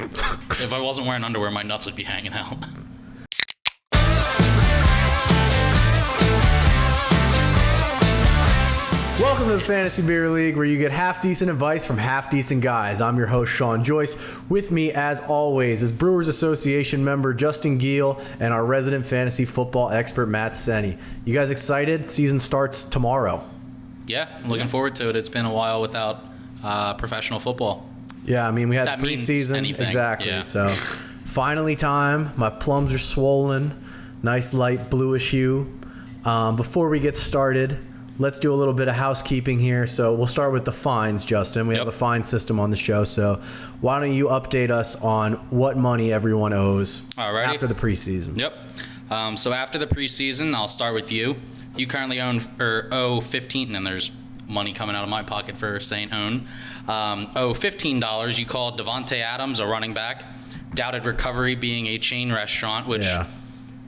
If I wasn't wearing underwear, my nuts would be hanging out. Welcome to the Fantasy Beer League, where you get half-decent advice from half-decent guys. I'm your host, Sean Joyce. With me, as always, is Brewers Association member Justin Giel and our resident fantasy football expert, Matt Senni. You guys excited? Season starts tomorrow. Yeah, I'm looking forward to it. It's been a while without professional football. Yeah, I mean, we had That the means preseason. anything. Exactly. Yeah. So, finally time. My plums are swollen. Nice light bluish hue. Before we get started, let's do a little bit of housekeeping here. So we'll start with the fines, Justin. We have a fine system on the show. So why don't you update us on what money everyone owes after the preseason? Yep. So after the preseason, I'll start with you. You currently owe 15, and there's money coming out of my pocket for saying owe $15. You called Devontae Adams a running back. Doubted Recovery being a chain restaurant, which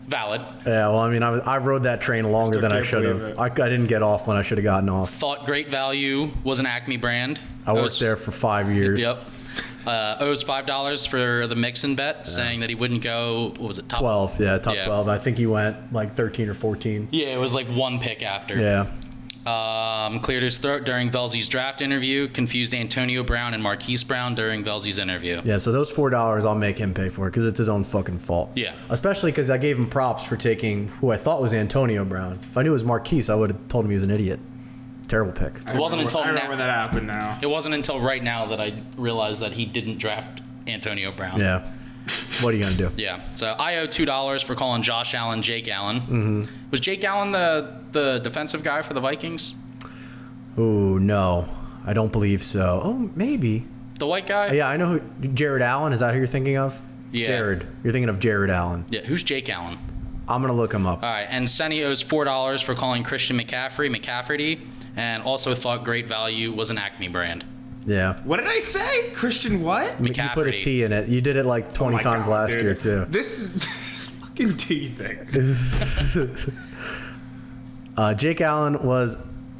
valid. Yeah, well, I mean, I rode that train longer than I should have. I didn't get off when I should have gotten off. Thought Great Value was an Acme brand. I worked there for 5 years. Yep. Owes $5 for the Mixon bet, saying that he wouldn't go, what was it, top 12? Yeah, top 12. I think he went like 13 or 14. Yeah, it was like one pick after. Yeah. Cleared his throat during Velzy's draft interview. Confused Antonio Brown and Marquise Brown during Velzy's interview. Yeah, so those $4 I'll make him pay for because it's his own fucking fault. Yeah. Especially because I gave him props for taking who I thought was Antonio Brown. If I knew it was Marquise, I would have told him he was an idiot. Terrible pick. It wasn't until I remember that happened now. It wasn't until right now that I realized that he didn't draft Antonio Brown. Yeah. What are you going to do? Yeah. So I owe $2 for calling Josh Allen Jake Allen. Mm-hmm. Was Jake Allen the defensive guy for the Vikings? Ooh, no. I don't believe so. Oh, maybe. The white guy? Yeah, I know who. Jared Allen. Is that who you're thinking of? Yeah. Jared. You're thinking of Jared Allen. Yeah. Who's Jake Allen? I'm going to look him up. All right. And Senni owes $4 for calling Christian McCaffrey, and also thought Great Value was an Acme brand. Yeah. What did I say? Christian what? You put a T in it. You did it like 20 times last year, too. This is fucking T thing. Jake Allen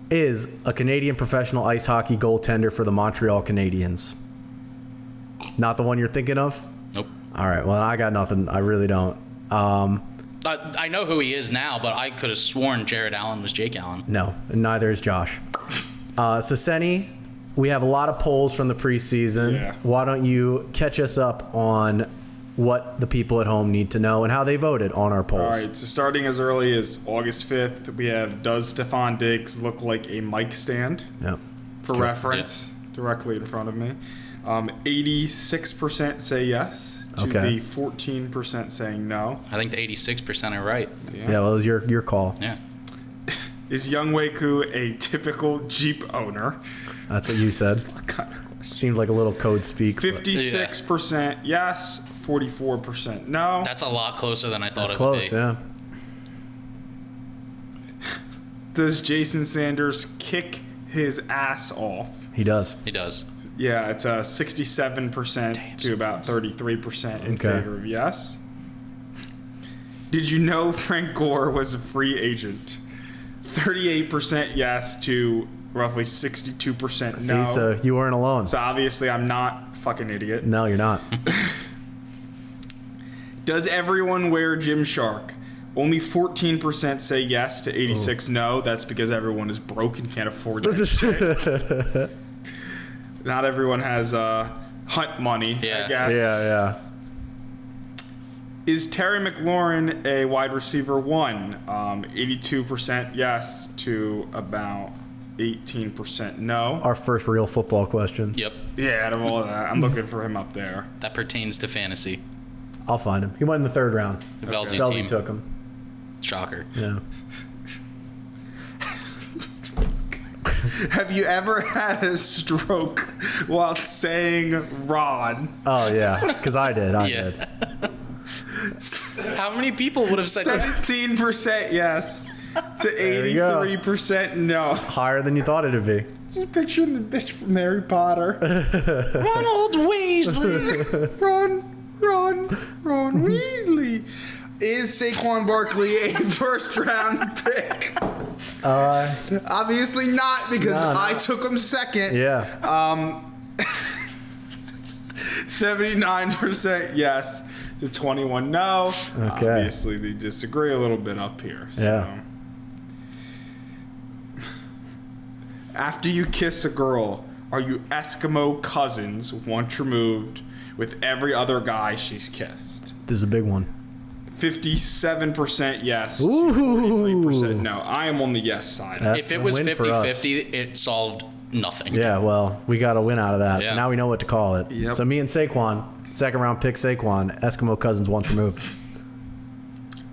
is a Canadian professional ice hockey goaltender for the Montreal Canadiens. Not the one you're thinking of? Nope. All right. Well, I got nothing. I really don't. I know who he is now, but I could have sworn Jared Allen was Jake Allen. No, and neither is Josh. So, Senni, we have a lot of polls from the preseason. Yeah. Why don't you catch us up on what the people at home need to know and how they voted on our polls? All right, so starting as early as August 5th, we have, does Stephon Diggs look like a mic stand? Yeah. For reference, directly in front of me. 86% say yes to the 14% saying no. I think the 86% are right. Yeah, well, it was your call. Yeah. Is Younghoe Koo a typical Jeep owner? That's what you said. What kind of question? Seems like a little code speak. 56% yes, 44% no. That's a lot closer than I thought That's it close, would be. yeah. Does Jason Sanders kick his ass off? He does. He does. Yeah, it's 67% to about 33% in favor of yes. Did you know Frank Gore was a free agent? 38% yes to roughly 62% no. See, so you weren't alone. So obviously I'm not a fucking idiot. No, you're not. Does everyone wear Gymshark? Only 14% say yes to 86 no. That's because everyone is broke and can't afford that shit. Not everyone has hunt money, I guess. Yeah. Is Terry McLaurin a wide receiver one? 82% yes to about 18% no. Our first real football question. Yep. Yeah, out of all of that, I'm looking for him up there. That pertains to fantasy. I'll find him. He went in the third round. Velzy's Velzy team. took him. Shocker. Yeah. Have you ever had a stroke while saying Ron? Oh, yeah. Because I did. I did. How many people would have said 17% yes to 83% no. Higher than you thought it'd be. Just picturing the bitch from Harry Potter. Ronald Weasley? Ron Weasley. Is Saquon Barkley a first-round pick? Obviously not, because I took him second. Yeah. 79% yes to 21 no. Okay. Obviously, they disagree a little bit up here. So. Yeah. After you kiss a girl, are you Eskimo cousins once removed with every other guy she's kissed? This is a big one. 57% yes, Ooh. 43% no. I am on the yes side. That's If it a was win for us. 50-50, it solved nothing. Yeah, well, we got a win out of that. So Yeah. now we know what to call it. Yep. So me and Saquon, second round pick Saquon, Eskimo cousins once removed.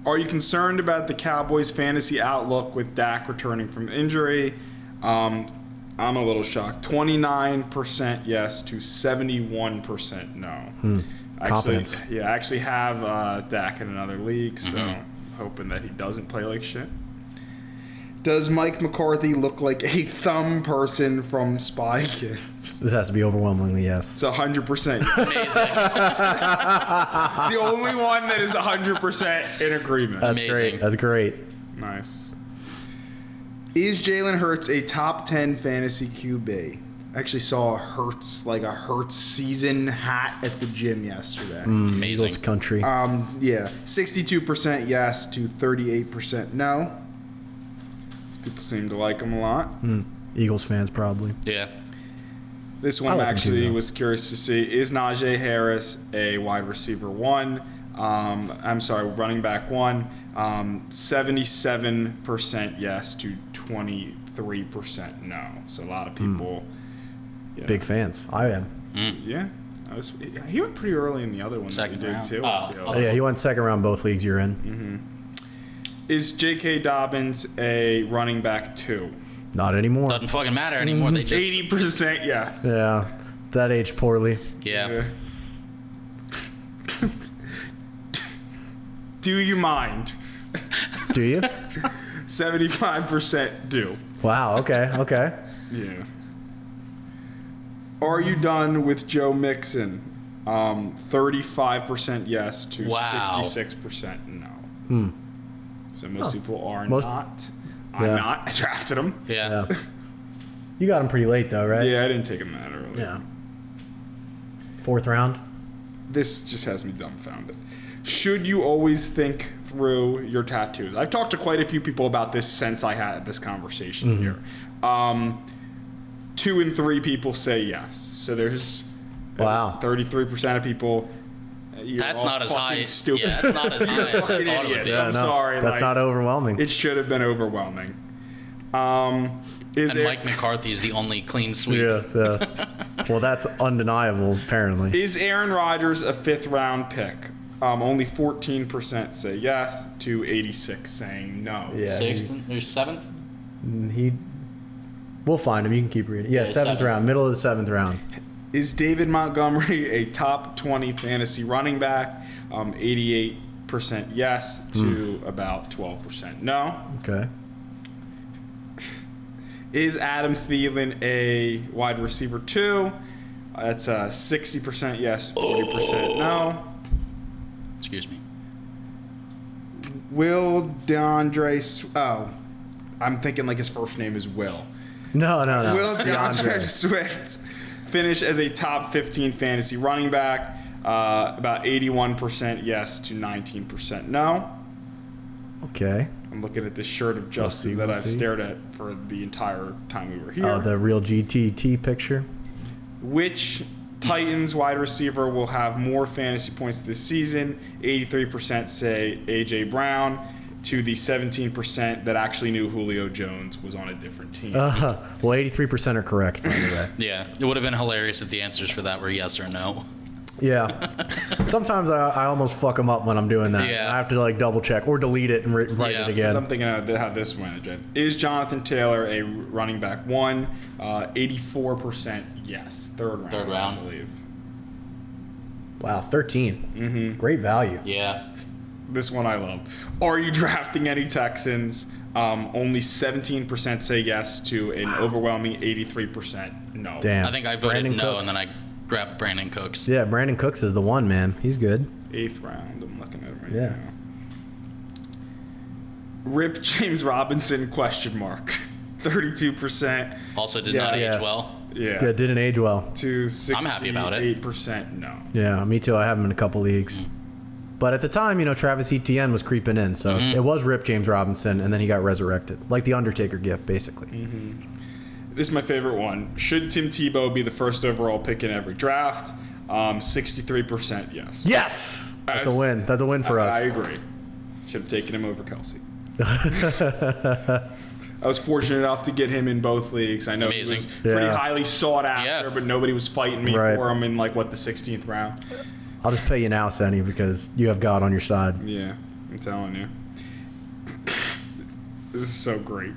Are you concerned about the Cowboys' fantasy outlook with Dak returning from injury? I'm a little shocked. 29% yes to 71% no. Confidence. I actually have Dak in another league, so hoping that he doesn't play like shit. Does Mike McCarthy look like a thumb person from Spy Kids? This has to be overwhelmingly yes. It's 100%. Amazing. It's the only one that is 100% in agreement. That's Amazing. great. That's great. Nice. Is Jalen Hurts a top 10 fantasy QB? I actually saw a Hurts season hat at the gym yesterday. Eagles Amazing. country. Yeah, 62% yes to 38% no. People seem to like him a lot. Eagles fans probably. Yeah. This I one like him actually too, though. was curious to see. Is Najee Harris a wide receiver one? Running back one. 77% yes to 23% no. So a lot of people. Yeah. Big fans. I am. Yeah. He went pretty early in the other one Second that he did round. too. Oh. I feel. Oh, yeah, he went second round both leagues you're in. Is J.K. Dobbins a running back two? Not anymore. Doesn't fucking matter anymore. They just 80% yes. Yeah, that aged poorly. yeah. Do you mind? Do you? 75% do. Wow. Okay. Okay. Yeah. Are you done with Joe Mixon? 35% yes to Wow. 66% no. So most people are Most- not. I'm Yeah. not. I drafted him. Yeah. Yeah. You got him pretty late though, right? Yeah, I didn't take him that early. Yeah. Fourth round. This just has me dumbfounded. Should you always think through your tattoos? I've talked to quite a few people about this since I had this conversation here. 2 and 3 people say yes. So there's Wow. 33% of people. You're That's all not as fucking high. Stupid. Yeah, that's not as high as I thought it would idiots. be. Yeah, I'm no, sorry. That's not overwhelming. It should have been overwhelming. Is And there, Mike McCarthy is the only clean sweep. Yeah. Well, that's undeniable. Apparently. is Aaron Rodgers a 5th round pick? Only 14% say yes to 86 saying no. Yeah. Sixth, there's seventh. He. We'll find him. You can keep reading. Yeah, Yeah, seventh seventh. round, middle of the 7th round. Is David Montgomery a top 20 fantasy running back? 88% yes to about 12% no. Okay. Is Adam Thielen a wide receiver 2? That's 60% yes, 40% no. Excuse me. Will I'm thinking like his first name is Will. No. Will DeAndre DeAndre. Swift finish as a top 15 fantasy running back? About 81% yes to 19% no. Okay. I'm looking at this shirt of Justin see, that we'll I've see. stared at for the entire time we were here. Oh, the real GTT picture. Which Titans wide receiver will have more fantasy points this season? 83% say A.J. Brown to the 17% that actually knew Julio Jones was on a different team. Well, 83% are correct, by the way. Yeah, it would have been hilarious if the answers for that were yes or no. Yeah. Sometimes I almost fuck them up when I'm doing that. Yeah. I have to like double check or delete it and write Yeah. it again. I'm thinking of how this went. Is Jonathan Taylor a running back 1? 84% yes. Third round. I believe. Wow, 13. Great value. Yeah. This one I love. Are you drafting any Texans? Only 17% say yes to an overwhelming 83% no. Damn. I think I voted Brandon no, Cooks. and then I grabbed Brandon Cooks. Yeah, Brandon Cooks is the one, man. He's good. 8th round. I'm looking at it right Yeah. now. Rip James Robinson ? 32%. Also did Yeah. not age Yeah. well. Yeah. That didn't age well. To 68% I'm happy about it. no. Yeah, me too. I have him in a couple leagues. But at the time, Travis Etienne was creeping in, so it was Rip James Robinson, and then he got resurrected, like the Undertaker gift, basically. This is my favorite one. Should Tim Tebow be the first overall pick in every draft? 63% yes. Yes, that's a win. That's a win for us. I agree. Should have taken him over Kelsey. I was fortunate enough to get him in both leagues. I know Amazing. he was pretty Yeah. highly sought after, Yeah. but nobody was fighting me Right. for him in the 16th round. I'll just pay you now, Senny, because you have God on your side. Yeah, I'm telling you. This is so great.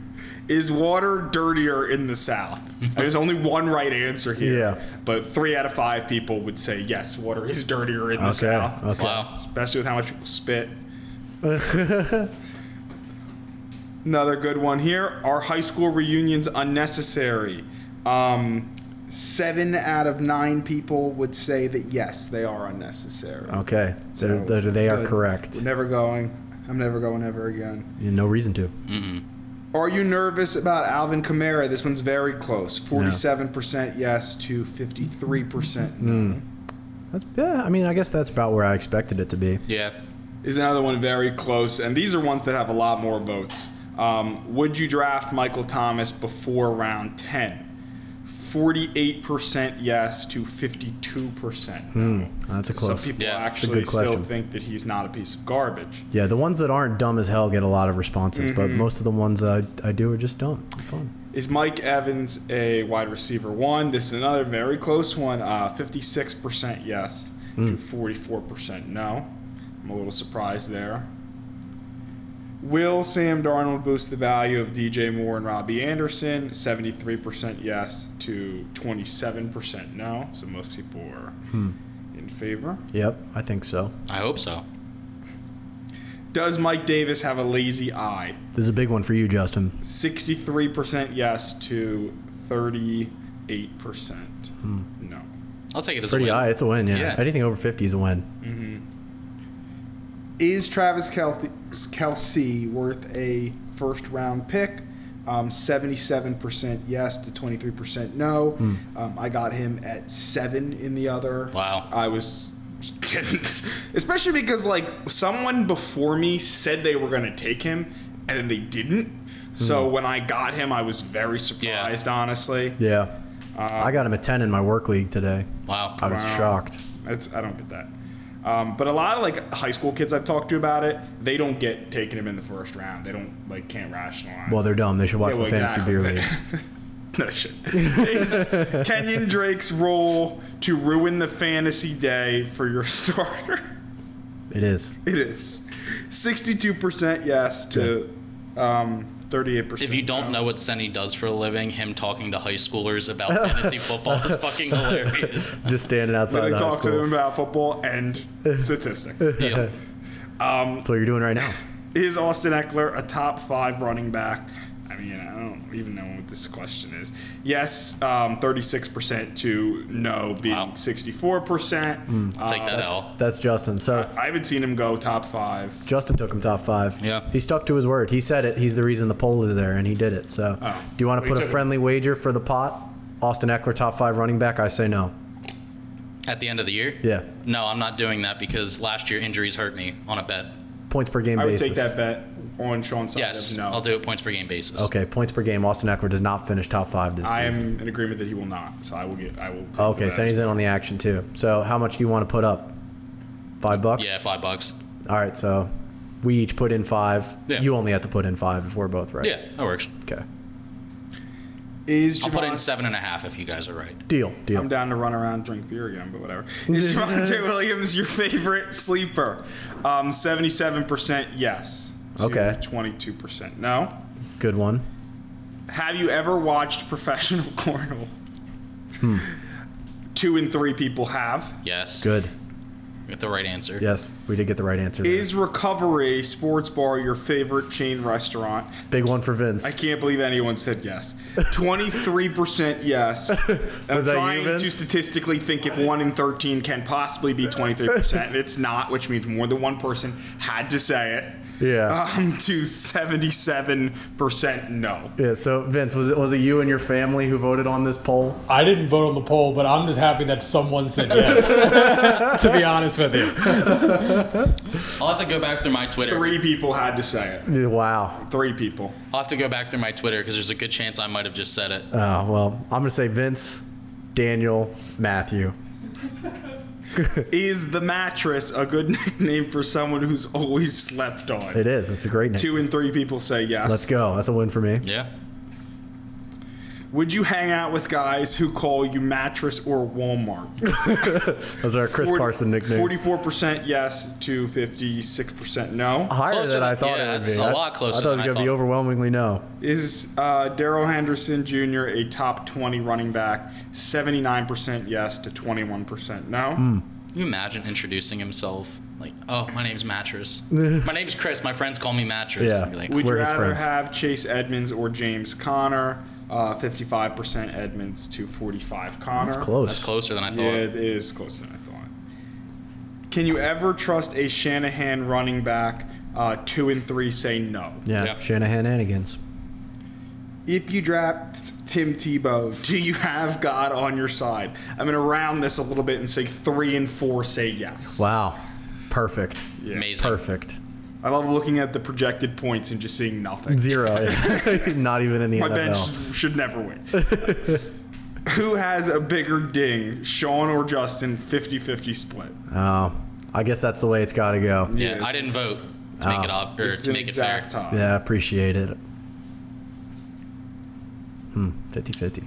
Is water dirtier in the South? There's only one right answer here. Yeah. But 3 out of 5 people would say yes, water is dirtier in the South. Okay. Wow. Especially with how much people spit. Another good one here. Are high school reunions unnecessary? 7 out of 9 people would say that yes, they are unnecessary. Okay. So, They are good. correct. We're never going. I'm never going ever again. No reason to. Are you nervous about Alvin Kamara? This one's very close. 47% yes to 53% no. I guess that's about where I expected it to be. Yeah. Is another one very close, and these are ones that have a lot more votes. Would you draft Michael Thomas before round 10? 48% yes to 52% no. That's a close. Some people Yeah, that's a actually good still question. think that he's not a piece of garbage. Yeah, the ones that aren't dumb as hell get a lot of responses, but most of the ones I do are just dumb. Fun. Is Mike Evans a wide receiver 1? This is another very close one. 56% yes to 44% no. I'm a little surprised there. Will Sam Darnold boost the value of DJ Moore and Robbie Anderson? 73% yes to 27% no. So most people are in favor. Yep, I think so. I hope so. Does Mike Davis have a lazy eye? This is a big one for you, Justin. 63% yes to 38% no. I'll take it as Pretty a win. high. It's a win, yeah. Yeah. Anything over 50 is a win. Is Travis Kelce worth a first-round pick? 77% yes to 23% no. I got him at 7 in the other. Wow. I was especially because someone before me said they were going to take him and then they didn't. So when I got him, I was very surprised, honestly. Yeah. I got him at 10 in my work league today. Wow. I was shocked. I don't get that. But a lot of high school kids I've talked to about it, they don't get taking him in the first round. They don't can't rationalize. Well, they're dumb. They should watch Yeah, the Fantasy exactly. Beer League. No shit. Is Kenyon Drake's role to ruin the fantasy day for your starter? It is. It is. 62% yes to 38%. If you don't know what Senny does for a living, him talking to high schoolers about fantasy football is fucking hilarious. Just standing outside Really the high talk to school. them about football and statistics. Yeah. That's what you're doing right now. Is Austin Eckler a top 5 running back? I mean, I don't even know what this question is. Yes, 36% to no, being Wow. 64%. Take that L. That's Justin. So I haven't seen him go top 5. Justin took him top 5. Yeah. He stuck to his word. He said it. He's the reason the poll is there, and he did it. So do you want to Well, he put a took it. friendly wager for the pot? Austin Eckler, top 5 running back? I say no. At the end of the year? Yeah. No, I'm not doing that because last year injuries hurt me on a bet. Points per game I would basis. take that bet on Sean's side. Yes, of no. I'll do it points per game basis. Okay, points per game. Austin Eckler does not finish top 5 this I season. am in agreement that he will not. So I will take Okay, that so as he's in on the action too. So how much do you want to put up? $5? Yeah, $5. All right, so we each put in 5. Yeah. You only have to put in 5 if we're both right. Yeah, that works. Okay. Is I'll put in Javon- 7.5 if you guys are right. Deal. I'm down to run around and drink beer again, but whatever. Is Javonte Williams your favorite sleeper? 77% yes. To Okay. 22% no. Good one. Have you ever watched professional cornhole? 2 and 3 people have. Yes. Good. Get the right answer. Yes, we did get the right answer. There. Is Recovery Sports Bar your favorite chain restaurant? Big one for Vince. I can't believe anyone said yes. 23% yes. And I'm Was that you, trying Vince? to statistically think if 1 in 13 can possibly be 23%, and it's not, which means more than one person had to say it. Yeah. To 77% no. Yeah. So Vince, was it you and your family who voted on this poll? I didn't vote on the poll, but I'm just happy that someone said yes. To be honest with you. I'll have to go back through my Twitter. 3 people had to say it. Yeah, wow. 3 people. I'll have to go back through my Twitter because there's a good chance I might have just said it. Oh well, I'm gonna say Vince, Daniel, Matthew. Is the mattress a good nickname for someone who's always slept on? It is. It's a great name. 2 and 3 people say yes. Let's go. That's a win for me. Yeah. Would you hang out with guys who call you mattress or Walmart? Those are Chris Carson nicknames. 44% yes to 56% no. Higher Closer than I than- thought yeah, it would that's be. a lot closer I thought it was than I gonna be thought. overwhelmingly no. Is Daryl Henderson Jr. a top 20 running back? 79% yes to 21% no. Can you imagine introducing himself like, oh, my name's Mattress. My name's Chris. My friends call me Mattress. Yeah. I'd be like, Would you We're his rather friends. have Chase Edmonds or James Conner? 55% Edmonds to 45 Conner. That's close. that's closer than I thought. Yeah, it is closer than I thought. Can you ever trust a Shanahan running back? 2 and 3 say no. Yeah. Yeah. Shanahan Anigans. If you draft Tim Tebow, do you have God on your side? I'm going to round this a little bit and say 3 and 4 say yes. Wow. Perfect. Yeah. Amazing. Perfect. I love looking at the projected points and just seeing nothing. 0. Not even in the My NFL. bench should never win. Who has a bigger ding, Sean or Justin? 50-50 split. Oh, I guess that's the way it's got to go. Yeah, Yeah, I didn't vote to make it up or It's to an make it fair. exact tie. Yeah, appreciate it. 50-50.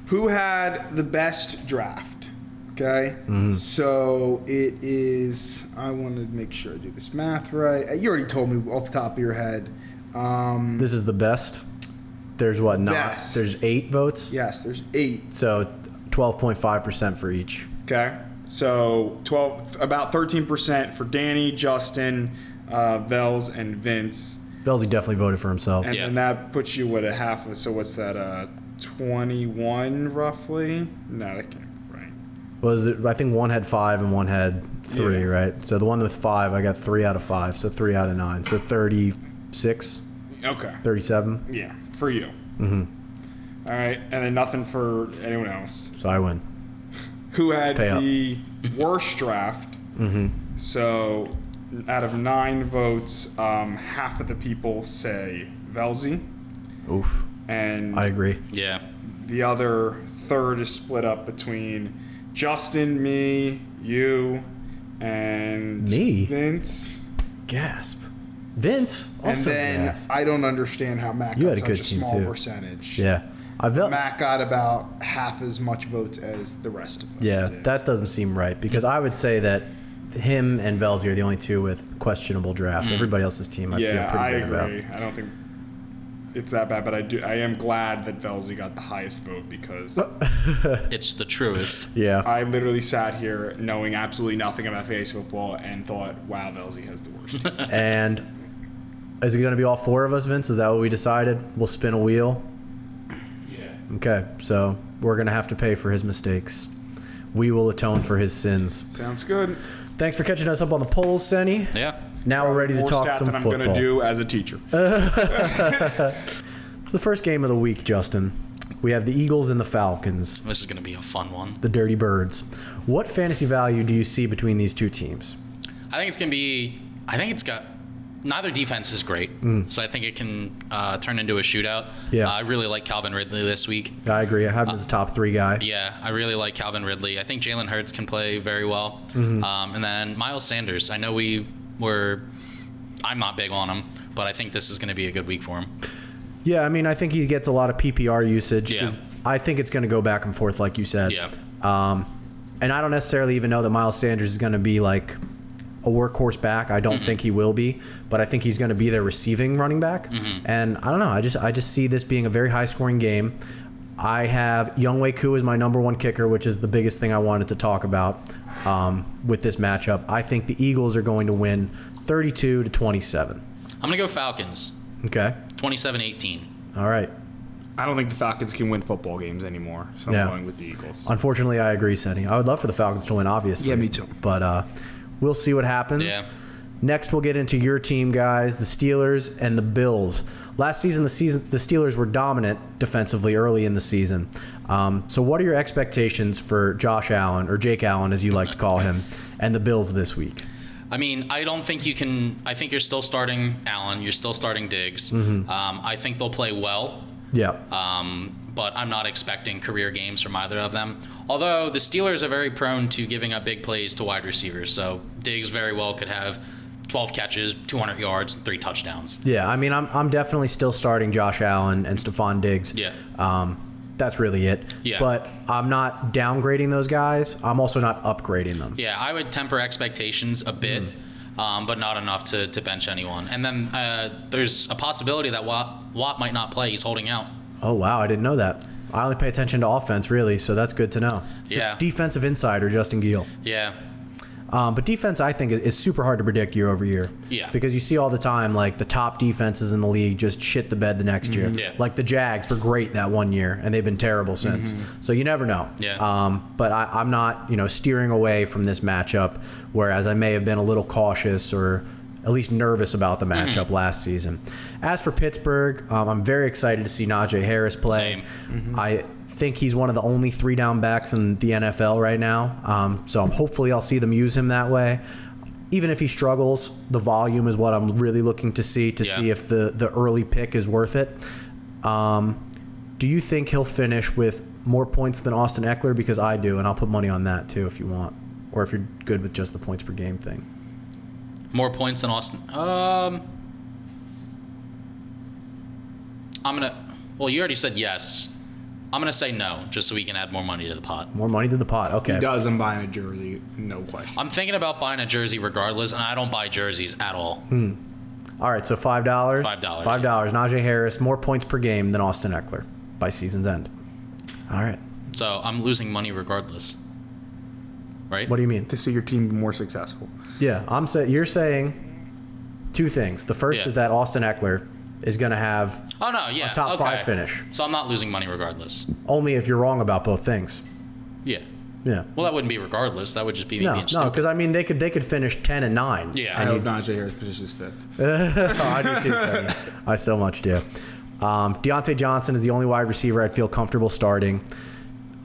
Who had the best draft? Okay, Mm-hmm. so it is. I want to make sure I do this math right. You already told me off the top of your head. This is the best. There's what? Not. Best. There's 8 votes. Yes, there's 8. So 12.5% for each. Okay, so about 13% for Danny, Justin, Vels, and Vince, Belzy definitely voted for himself. and Yeah. then that puts you at a half of. So what's that? 21 roughly? No, that can't. Right. Was it? I think one had 5 and one had 3, Yeah. right? So the one with 5, I got 3 out of 5. So 3 out of 9. So 36, Okay. 37. Yeah, for you. Mm-hmm. All right, and then nothing for anyone else. So I win. Who had Pay up. the worst draft? Mm-hmm. So, out of 9 votes, half of the people say Velzy, Oof. and I agree. Yeah. the other third is split up between Justin, me, you, and Me? Vince. Gasp. Vince also And then gasp. I don't understand how Matt You got had a such good a team, small too. percentage. Yeah. I felt. Matt got about half as much votes as the rest of us. Yeah, did. that doesn't seem right because I would say that him and Velzy are the only 2 with questionable drafts. Everybody else's team, I feel Yeah, pretty I good agree. about. I don't think it's that bad, but I am glad that Velzy got the highest vote because It's the truest. Yeah. I literally sat here knowing absolutely nothing about fantasy football and thought, wow, Velzy has the worst. And is it going to be all 4 of us, Vince? Is that what we decided? We'll spin a wheel. Yeah. Okay, so we're going to have to pay for his mistakes. We will atone for his sins. Sounds good. Tthanks for catching us up on the polls, Senny. Yeah. Now we're ready to More talk stat some than I'm football. going to do as a teacher. It's the first game of the week, Justin. We have the Eagles and the Falcons, This is going to be a fun one. the Dirty Birds. What fantasy value do you see between these 2 teams? I think it's got. Neither defense is great, so I think it can turn into a shootout. Yeah. I really like Calvin Ridley this week. I agree. I have him as a top 3 guy. Yeah, I really like Calvin Ridley. I think Jalen Hurts can play very well. And then Miles Sanders. I know I'm not big on him, but I think this is going to be a good week for him. Yeah, I mean, I think he gets a lot of PPR usage Yeah. because I think it's going to go back and forth, like you said. Yeah. And I don't necessarily even know that Miles Sanders is going to be like a workhorse back. I don't think he will be, but I think he's going to be their receiving running back. And I don't know. I just see this being a very high scoring game. I have Younghoe Koo as my number 1 kicker, which is the biggest thing I wanted to talk about. with this matchup. I think the Eagles are going to win 32-27. I'm going to go Falcons. Okay. 27-18. All right. I don't think the Falcons can win football games anymore, so Yeah. I'm going with the Eagles. Unfortunately, I agree, Senny. I would love for the Falcons to win, obviously. Yeah, me too. But we'll see what happens. Yeah. Next, we'll get into your team, guys, the Steelers and the Bills. Last season, the Steelers were dominant defensively early in the season. So what are your expectations for Josh Allen, or Jake Allen, as you like to call him, and the Bills this week? I mean, I don't think you can. I think you're still starting Allen. You're still starting Diggs. I think they'll play well. Yeah. But I'm not expecting career games from either of them. Although the Steelers are very prone to giving up big plays to wide receivers, so Diggs very well could have 12 catches, 200 yards, 3 touchdowns. Yeah, I mean, I'm definitely still starting Josh Allen and Stephon Diggs. Yeah. That's really it. Yeah. But I'm not downgrading those guys. I'm also not upgrading them. Yeah, I would temper expectations a bit, but not enough to bench anyone. And then there's a possibility that Watt might not play. He's holding out. Oh, wow, I didn't know that. I only pay attention to offense, really, so that's good to know. Yeah. Defensive insider, Justin Gill. Yeah. But defense, I think, is super hard to predict year over year. Yeah. Because you see all the time, like, the top defenses in the league just shit the bed the next year. Yeah. Like, the Jags were great that one year, and they've been terrible since. So you never know. Yeah. But I'm not, steering away from this matchup, whereas I may have been a little cautious or at least nervous about the matchup last season. As for Pittsburgh, I'm very excited to see Najee Harris play. Same. I think he's one of the only 3-down backs in the NFL right now. So hopefully I'll see them use him that way. Even if he struggles, the volume is what I'm really looking to see see if the early pick is worth it. Do you think he'll finish with more points than Austin Eckler? Because I do, and I'll put money on that too if you want, or if you're good with just the points per game thing. More points than Austin. I'm gonna. Well, you already said yes. I'm gonna say no, just so we can add more money to the pot. More money to the pot. Okay. He does. I'm buying a jersey, no question. I'm thinking about buying a jersey regardless, and I don't buy jerseys at all. All right, so $5. $5, $5. Najee Harris, more points per game than Austin Eckler by season's end. All right. So I'm losing money regardless. Right? What do you mean? To see your team be more successful. Yeah, you're saying two things. The first Yeah. is that Austin Eckler is going to have Oh no, yeah. a top okay. 5 finish. So I'm not losing money regardless. Only if you're wrong about both things. Yeah. Yeah. Well, that wouldn't be regardless. That would just be me being No, stupid. because I mean they could finish 10-9. Yeah. I And hope Najee Harris finishes 5th. Oh, I do too, Sonny. I so much do. Deontay Johnson is the only wide receiver I'd feel comfortable starting,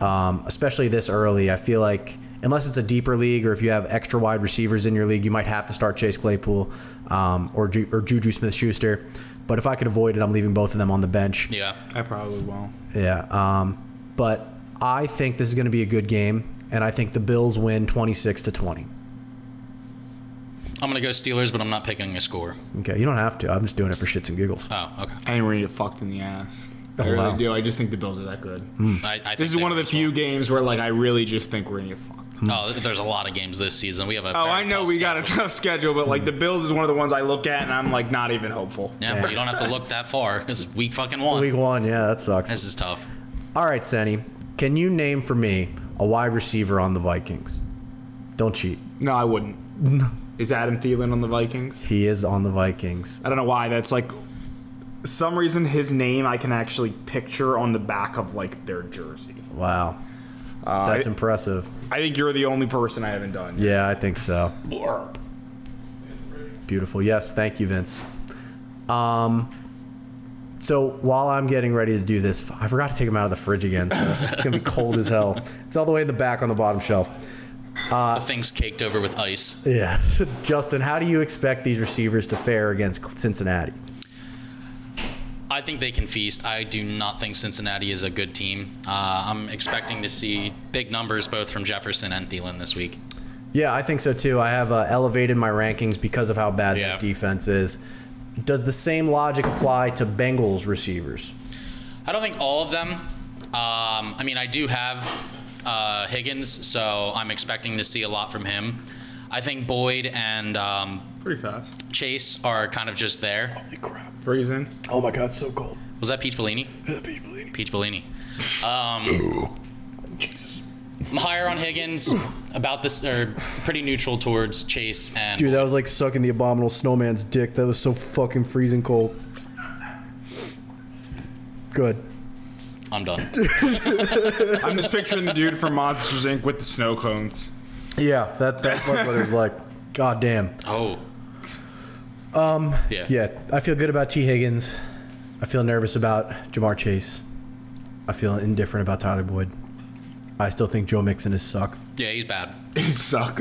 especially this early. I feel like unless it's a deeper league or if you have extra wide receivers in your league, you might have to start Chase Claypool or Juju Smith-Schuster. But if I could avoid it, I'm leaving both of them on the bench. Yeah. I probably will. Yeah. But I think this is going to be a good game, and I think the Bills win 26-20. I'm gonna go Steelers, but I'm not picking a score. Okay, you don't have to. I'm just doing it for shits and giggles. Oh, okay. I ain't ready to get fucked in the ass. I Oh, really wow. do. I just think the Bills are that good. I think This is they one of will the as few well. games where, like, I really just think we're gonna get fucked. Oh, there's a lot of games this season. We have a. Oh, very I know tough we got a schedule. tough schedule, but like the Bills is one of the ones I look at and I'm like not even hopeful. Yeah, but you don't have to look that far. This is week fucking 1. Week 1, yeah, that sucks. This is tough. All right, Senny, can you name for me a wide receiver on the Vikings? Don't cheat. No, I wouldn't. Is Adam Thielen on the Vikings? He is on the Vikings. I don't know why. That's like some reason his name I can actually picture on the back of like their jersey. Wow. That's impressive. I think you're the only person I haven't done. Yeah, I think so. Beautiful. Yes, thank you, Vince. So while I'm getting ready to do this, I forgot to take them out of the fridge again, so it's going to be cold as hell. It's all the way in the back on the bottom shelf. The thing's caked over with ice. Yeah. Justin, how do you expect these receivers to fare against Cincinnati? I think they can feast. I do not think Cincinnati is a good team. I'm expecting to see big numbers both from Jefferson and Thielen this week. Yeah, I think so too. I have elevated my rankings because of how bad Yeah. that defense is. Does the same logic apply to Bengals receivers? I don't think all of them. I mean, I do have Higgins, so I'm expecting to see a lot from him. I think Boyd and Pretty fast. Chase are kind of just there. Holy crap. Freezing. Oh my God, it's so cold. Was that Peach Bellini? Peach Bellini. Peach Bellini. Jesus. I'm higher on Higgins, about this, or pretty neutral towards Chase and. Dude, that was like sucking the abominable snowman's dick. That was so fucking freezing cold. Good. I'm done. I'm just picturing the dude from Monsters Inc. with the snow cones. Yeah, that was what it was like. God damn. Oh. Yeah. Yeah, I feel good about T. Higgins. I feel nervous about Jamar Chase. I feel indifferent about Tyler Boyd. I still think Joe Mixon is suck. Yeah, he's bad. You suck.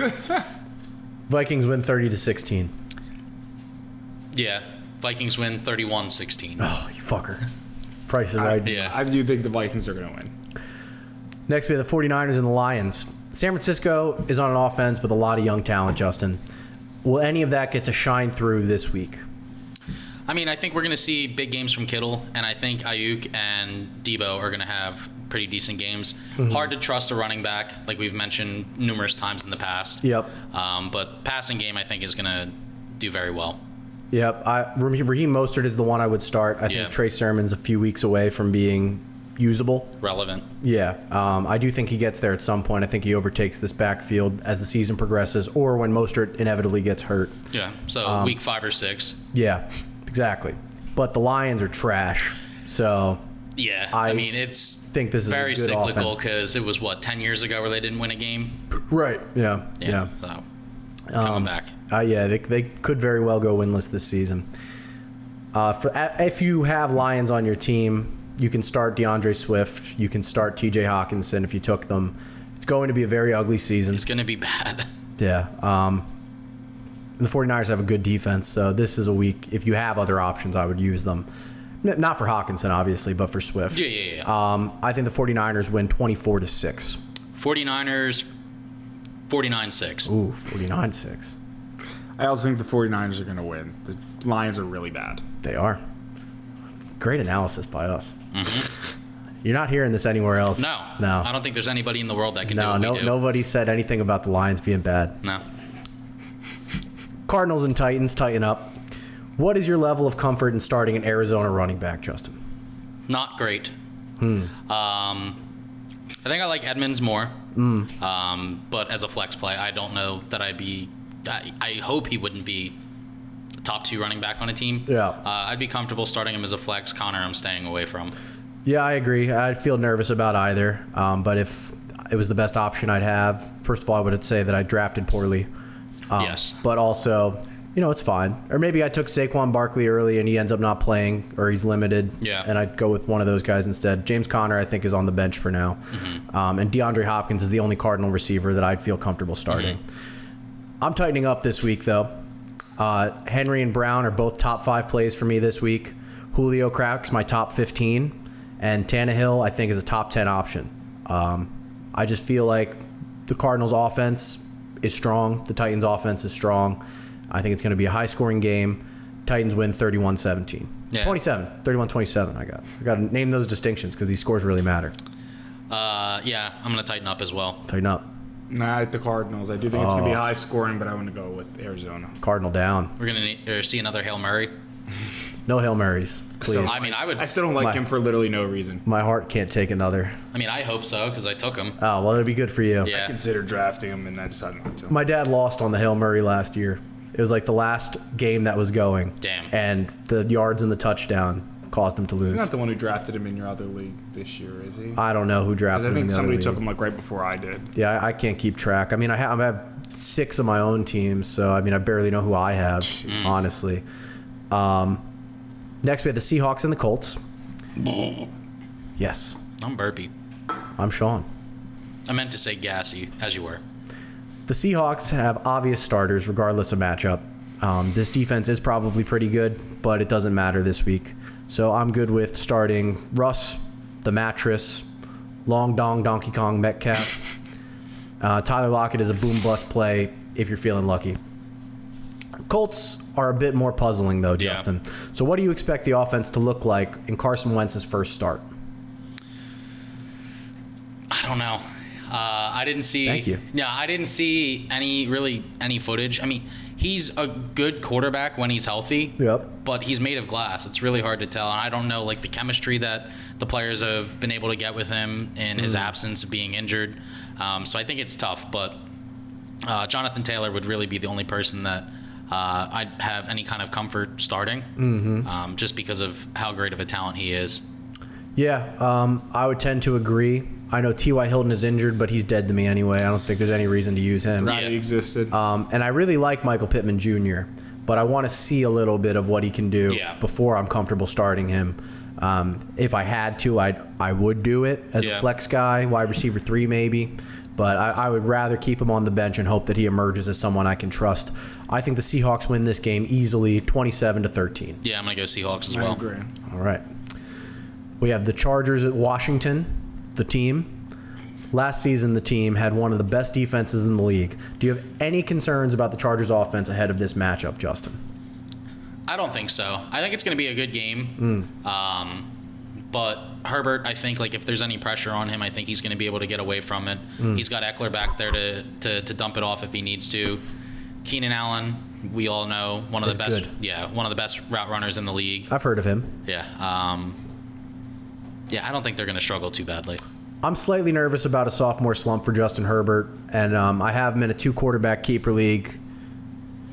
Vikings win 30-16. Yeah. Vikings win 31-16. Oh, you fucker. Price is right. Yeah. I do think the Vikings are going to win. Next, we have the 49ers and the Lions. San Francisco is on an offense with a lot of young talent, Justin. Will any of that get to shine through this week? I mean, I think we're going to see big games from Kittle, and I think Ayuk and Debo are going to have pretty decent games. Hard to trust a running back, like we've mentioned numerous times in the past. Yep. But passing game, I think, is going to do very well. Yep. Raheem Mostert is the one I would start. I think Yeah. Trey Sermon's a few weeks away from being usable. Relevant. Yeah. I do think he gets there at some point. I think he overtakes this backfield as the season progresses or when Mostert inevitably gets hurt. Yeah. So week 5 or 6. Yeah, exactly. But the Lions are trash. So Yeah. I I mean, it's think this is very a good cyclical offense. because it was, 10 years ago where they didn't win a game? Right. Yeah. Yeah. So, coming back. Yeah, they could very well go winless this season. If you have Lions on your team, you can start DeAndre Swift. You can start TJ Hawkinson if you took them. It's going to be a very ugly season. It's going to be bad. Yeah. The 49ers have a good defense, so this is a week. If you have other options, I would use them. Not for Hawkinson, obviously, but for Swift. Yeah. I think the 49ers win 24-6. 49ers, 49-6. Ooh, 49-6. I also think the 49ers are going to win. The Lions are really bad. They are. Great analysis by us. You're not hearing this anywhere else. No. No. I don't think there's anybody in the world that can do No, what we do. nobody said anything about the Lions being bad. No. Cardinals and Titans tighten up. What is your level of comfort in starting an Arizona running back, Justin? Not great. I think I like Edmonds more. But as a flex play, I don't know that I'd be. I hope he wouldn't be a top 2 running back on a team. Yeah. I'd be comfortable starting him as a flex. Connor, I'm staying away from. Yeah, I agree. I'd feel nervous about either. But if it was the best option I'd have, first of all, I would say that I drafted poorly. Yes. But also, it's fine. Or maybe I took Saquon Barkley early and he ends up not playing or he's limited. Yeah. And I'd go with one of those guys instead. James Conner, I think, is on the bench for now. And DeAndre Hopkins is the only Cardinal receiver that I'd feel comfortable starting. I'm tightening up this week, though. Henry and Brown are both top 5 plays for me this week. Julio cracks my top 15. And Tannehill, I think, is a top 10 option. I just feel like the Cardinals' offense is strong. The Titans' offense is strong. I think it's going to be a high-scoring game. Titans win 31-17. Yeah. 31-27 I got to name those distinctions because these scores really matter. Yeah, I'm going to tighten up as well. Tighten up. Nah, the Cardinals. I do think it's going to be high scoring, but I want to go with Arizona. Cardinal down. We're going to see another Hail Murray. No Hail Marys, please. So- I mean, I still don't like him for literally no reason. My heart can't take another. I mean, I hope so because I took him. Oh, well, it'd be good for you. Yeah. I considered drafting him, and I decided not to. My dad lost on the Hail Murray last year. It was like the last game that was going. Damn. And the yards and the touchdown caused him to lose. He's not the one who drafted him in your other league this year, is he? I don't know who I drafted him. in think the somebody other took league. him like right before I did. Yeah, I can't keep track. I mean, I have 6 of my own teams, so I mean, I barely know who I have, honestly. Next, we have the Seahawks and the Colts. Yes, I'm burpy. I'm Sean. I meant to say gassy, as you were. The Seahawks have obvious starters regardless of matchup. This defense is probably pretty good, but it doesn't matter this week. So I'm good with starting Russ, the mattress, Long Dong Donkey Kong Metcalf. Tyler Lockett is a boom-bust play if you're feeling lucky. Colts are a bit more puzzling, though, Yeah. Justin. So what do you expect the offense to look like in Carson Wentz's first start? I don't know. I didn't see. Thank you. Yeah, I didn't see any footage. I mean, he's a good quarterback when he's healthy. Yep. But he's made of glass. It's really hard to tell. And I don't know, like, the chemistry that the players have been able to get with him in his absence of being injured. So I think it's tough. But Jonathan Taylor would really be the only person that I'd have any kind of comfort starting, just because of how great of a talent he is. Yeah, I would tend to agree. I know T.Y. Hilton is injured, but he's dead to me anyway. I don't think there's any reason to use him. Right, he existed. And I really like Michael Pittman Jr., but I want to see a little bit of what he can do before I'm comfortable starting him. If I had to, I would do it as a flex guy, wide receiver 3 maybe. But I would rather keep him on the bench and hope that he emerges as someone I can trust. I think the Seahawks win this game easily, 27-13. Yeah, I'm going to go Seahawks as I well. agree. All right. We have the Chargers at Washington, the team. Last season, the team had one of the best defenses in the league. Do you have any concerns about the Chargers offense ahead of this matchup, Justin? I don't think so. I think it's going to be a good game. But Herbert, I think, like, if there's any pressure on him, I think he's going to be able to get away from it. He's got Eckler back there to dump it off if he needs to. Keenan Allen, we all know, one of the best. Good. Yeah, one of the best route runners in the league. I've heard of him. Yeah. I don't think they're going to struggle too badly. I'm slightly nervous about a sophomore slump for Justin Herbert, and I have him in a 2-quarterback keeper league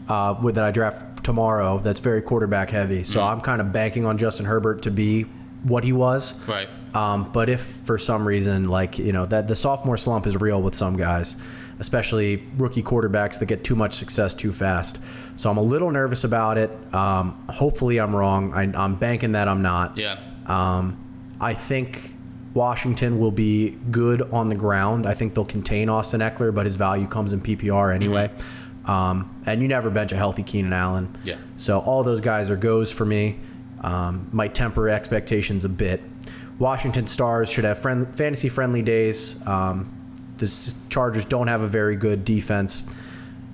that I draft tomorrow that's very quarterback heavy. So I'm kind of banking on Justin Herbert to be what he was. Right. But if for some reason, that the sophomore slump is real with some guys, especially rookie quarterbacks that get too much success too fast. So I'm a little nervous about it. Hopefully I'm wrong. I'm banking that I'm not. Yeah. I think Washington will be good on the ground. I think they'll contain Austin Eckler, but his value comes in PPR anyway. And you never bench a healthy Keenan Allen. Yeah. So all those guys are goes for me. Might temper expectations a bit. Washington Stars should have fantasy-friendly days. The Chargers don't have a very good defense.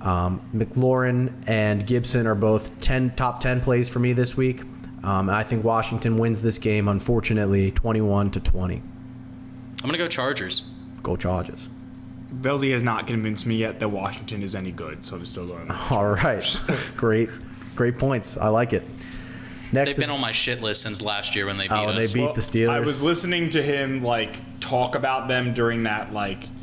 McLaurin and Gibson are both top 10 plays for me this week. And I think Washington wins this game, unfortunately, 21-20. I'm going to go Chargers. Go Chargers. Belzy has not convinced me yet that Washington is any good, so I'm still going. All right. Great points. I like it. Next They've been on my shit list since last year when they beat us. they beat the Steelers. I was listening to him talk about them during that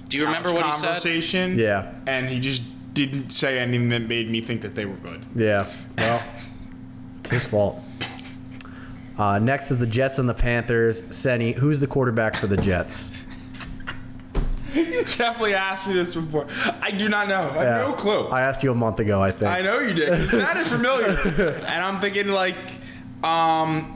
Do you remember what he said? conversation. Yeah. And he just didn't say anything that made me think that they were good. Yeah. Well, it's his fault. Next is the Jets and the Panthers. Senny, who's the quarterback for the Jets? You definitely asked me this before. I do not know. I have no clue. I asked you a month ago, I think. I know you did. It sounded familiar. And I'm thinking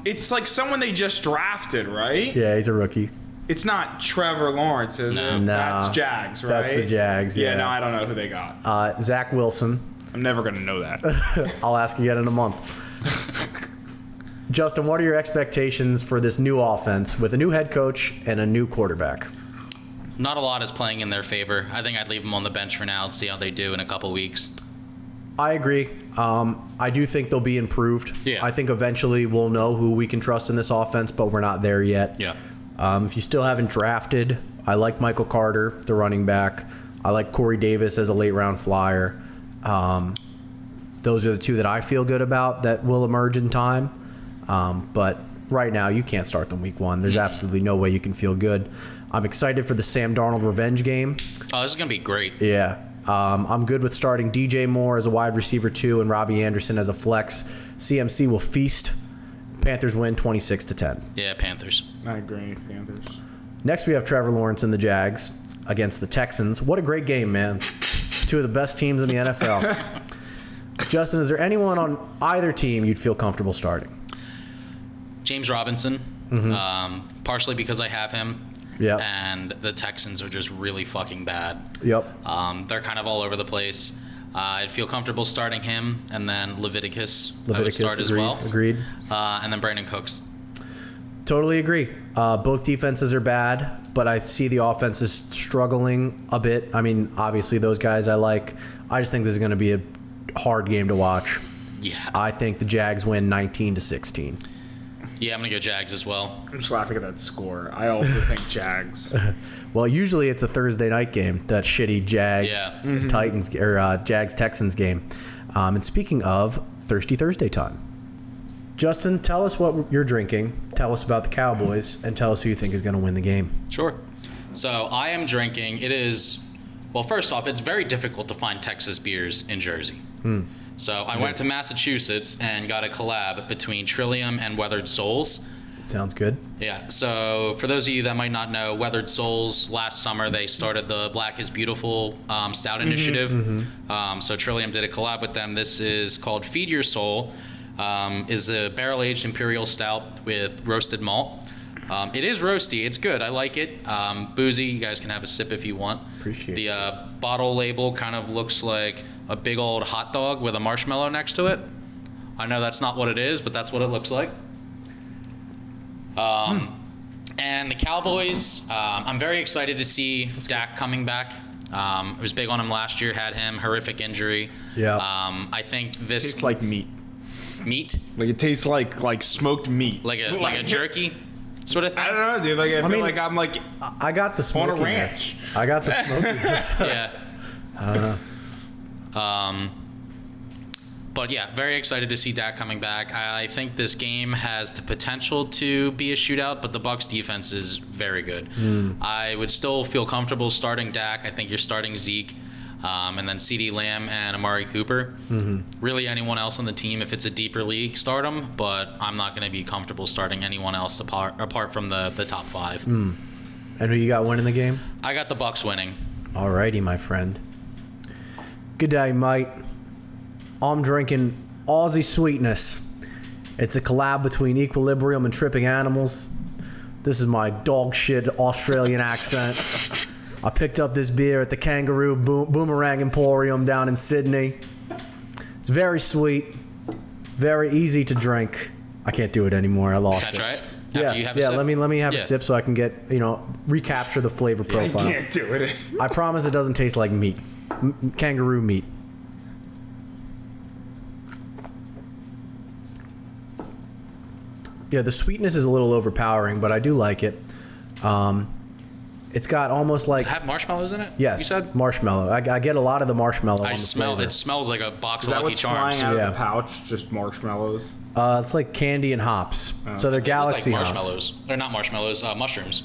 it's like someone they just drafted, right? Yeah, he's a rookie. It's not Trevor Lawrence, is it? No. That's Jags, right? That's the Jags, yeah. No, I don't know who they got. Zach Wilson. I'm never going to know that. I'll ask again in a month. Justin, what are your expectations for this new offense with a new head coach and a new quarterback? Not a lot is playing in their favor. I think I'd leave them on the bench for now and see how they do in a couple weeks. I agree. I do think they'll be improved. Yeah. I think eventually we'll know who we can trust in this offense, but we're not there yet. Yeah. If you still haven't drafted, I like Michael Carter, the running back. I like Corey Davis as a late-round flyer. Those are the two that I feel good about that will emerge in time. But right now, you can't start them week 1. There's absolutely no way you can feel good. I'm excited for the Sam Darnold revenge game. Oh, this is going to be great. Yeah. I'm good with starting DJ Moore as a wide receiver 2 and Robbie Anderson as a flex. CMC will feast. Panthers win 26-10. Yeah, Panthers. I agree, Panthers. Next, we have Trevor Lawrence and the Jags against the Texans. What a great game, man. 2 of the best teams in the NFL. Justin, is there anyone on either team you'd feel comfortable starting? James Robinson, partially because I have him. Yep. And the Texans are just really fucking bad. Yep. They're kind of all over the place. I'd feel comfortable starting him, and then Leviticus I would start as well. Agreed. And then Brandon Cooks. Totally agree. Both defenses are bad, but I see the offenses struggling a bit. I mean, obviously those guys I like. I just think this is going to be a hard game to watch. Yeah. I think the Jags win 19-16. Yeah, I'm gonna go Jags as well. I'm just laughing at that score. I also think Jags. Well, usually it's a Thursday night game, that shitty Jags Yeah. Titans or Jags Texans game. And speaking of Thirsty Thursday time, Justin, tell us what you're drinking. Tell us about the Cowboys, and tell us who you think is going to win the game. Sure. So I am drinking. It is, well, first off, it's very difficult to find Texas beers in Jersey. So I went to Massachusetts and got a collab between Trillium and Weathered Souls. Sounds good. Yeah, so for those of you that might not know, Weathered Souls, last summer they started the Black is Beautiful Stout Initiative. So Trillium did a collab with them. This is called Feed Your Soul. Is a barrel-aged imperial stout with roasted malt. It is roasty. It's good. I like it. Boozy. You guys can have a sip if you want. Appreciate The bottle label kind of looks like a big old hot dog with a marshmallow next to it. I know that's not what it is, but that's what it looks like. And the Cowboys, I'm very excited to see Dak coming back. I was big on him last year, had him, horrific injury. Yeah. I think this Tastes like meat. meat, Like it tastes like smoked meat. like a jerky sort of thing. I don't know, dude. Like I feel mean- like I'm like I got the On a smokiness. ranch. I got the smokiness. Yeah. But yeah, very excited to see Dak coming back. I think this game has the potential to be a shootout, but the Bucs defense is very good. I would still feel comfortable starting Dak. I think you're starting Zeke, and then CeeDee Lamb and Amari Cooper. Really, anyone else on the team, if it's a deeper league, start them. But I'm not going to be comfortable starting anyone else apart from the top five. And who you got winning the game? I got the Bucs winning. Alrighty, my friend. Good day, mate. I'm drinking Aussie Sweetness. It's a collab between Equilibrium and Tripping Animals. This is my dog shit Australian accent. I picked up this beer at the Kangaroo Boomerang Emporium down in Sydney. It's very sweet, very easy to drink. I can't do it anymore. I lost Can I it. try it? Yeah, After you have a yeah. sip? Let me have Yeah. a sip so I can get recapture the flavor I profile. can't do it. I promise it doesn't taste like meat, kangaroo meat. Yeah, the sweetness is a little overpowering, but I do like it. It's got almost like Have marshmallows in it? yes, You said? marshmallow. I get a lot of the marshmallow. on I the smell. flavor. It smells like a box Is of that Lucky what's Charms. flying out Yeah. of the pouch? Just marshmallows. It's like candy and hops. So they're They look galaxy like hops. marshmallows. They're not marshmallows. Mushrooms.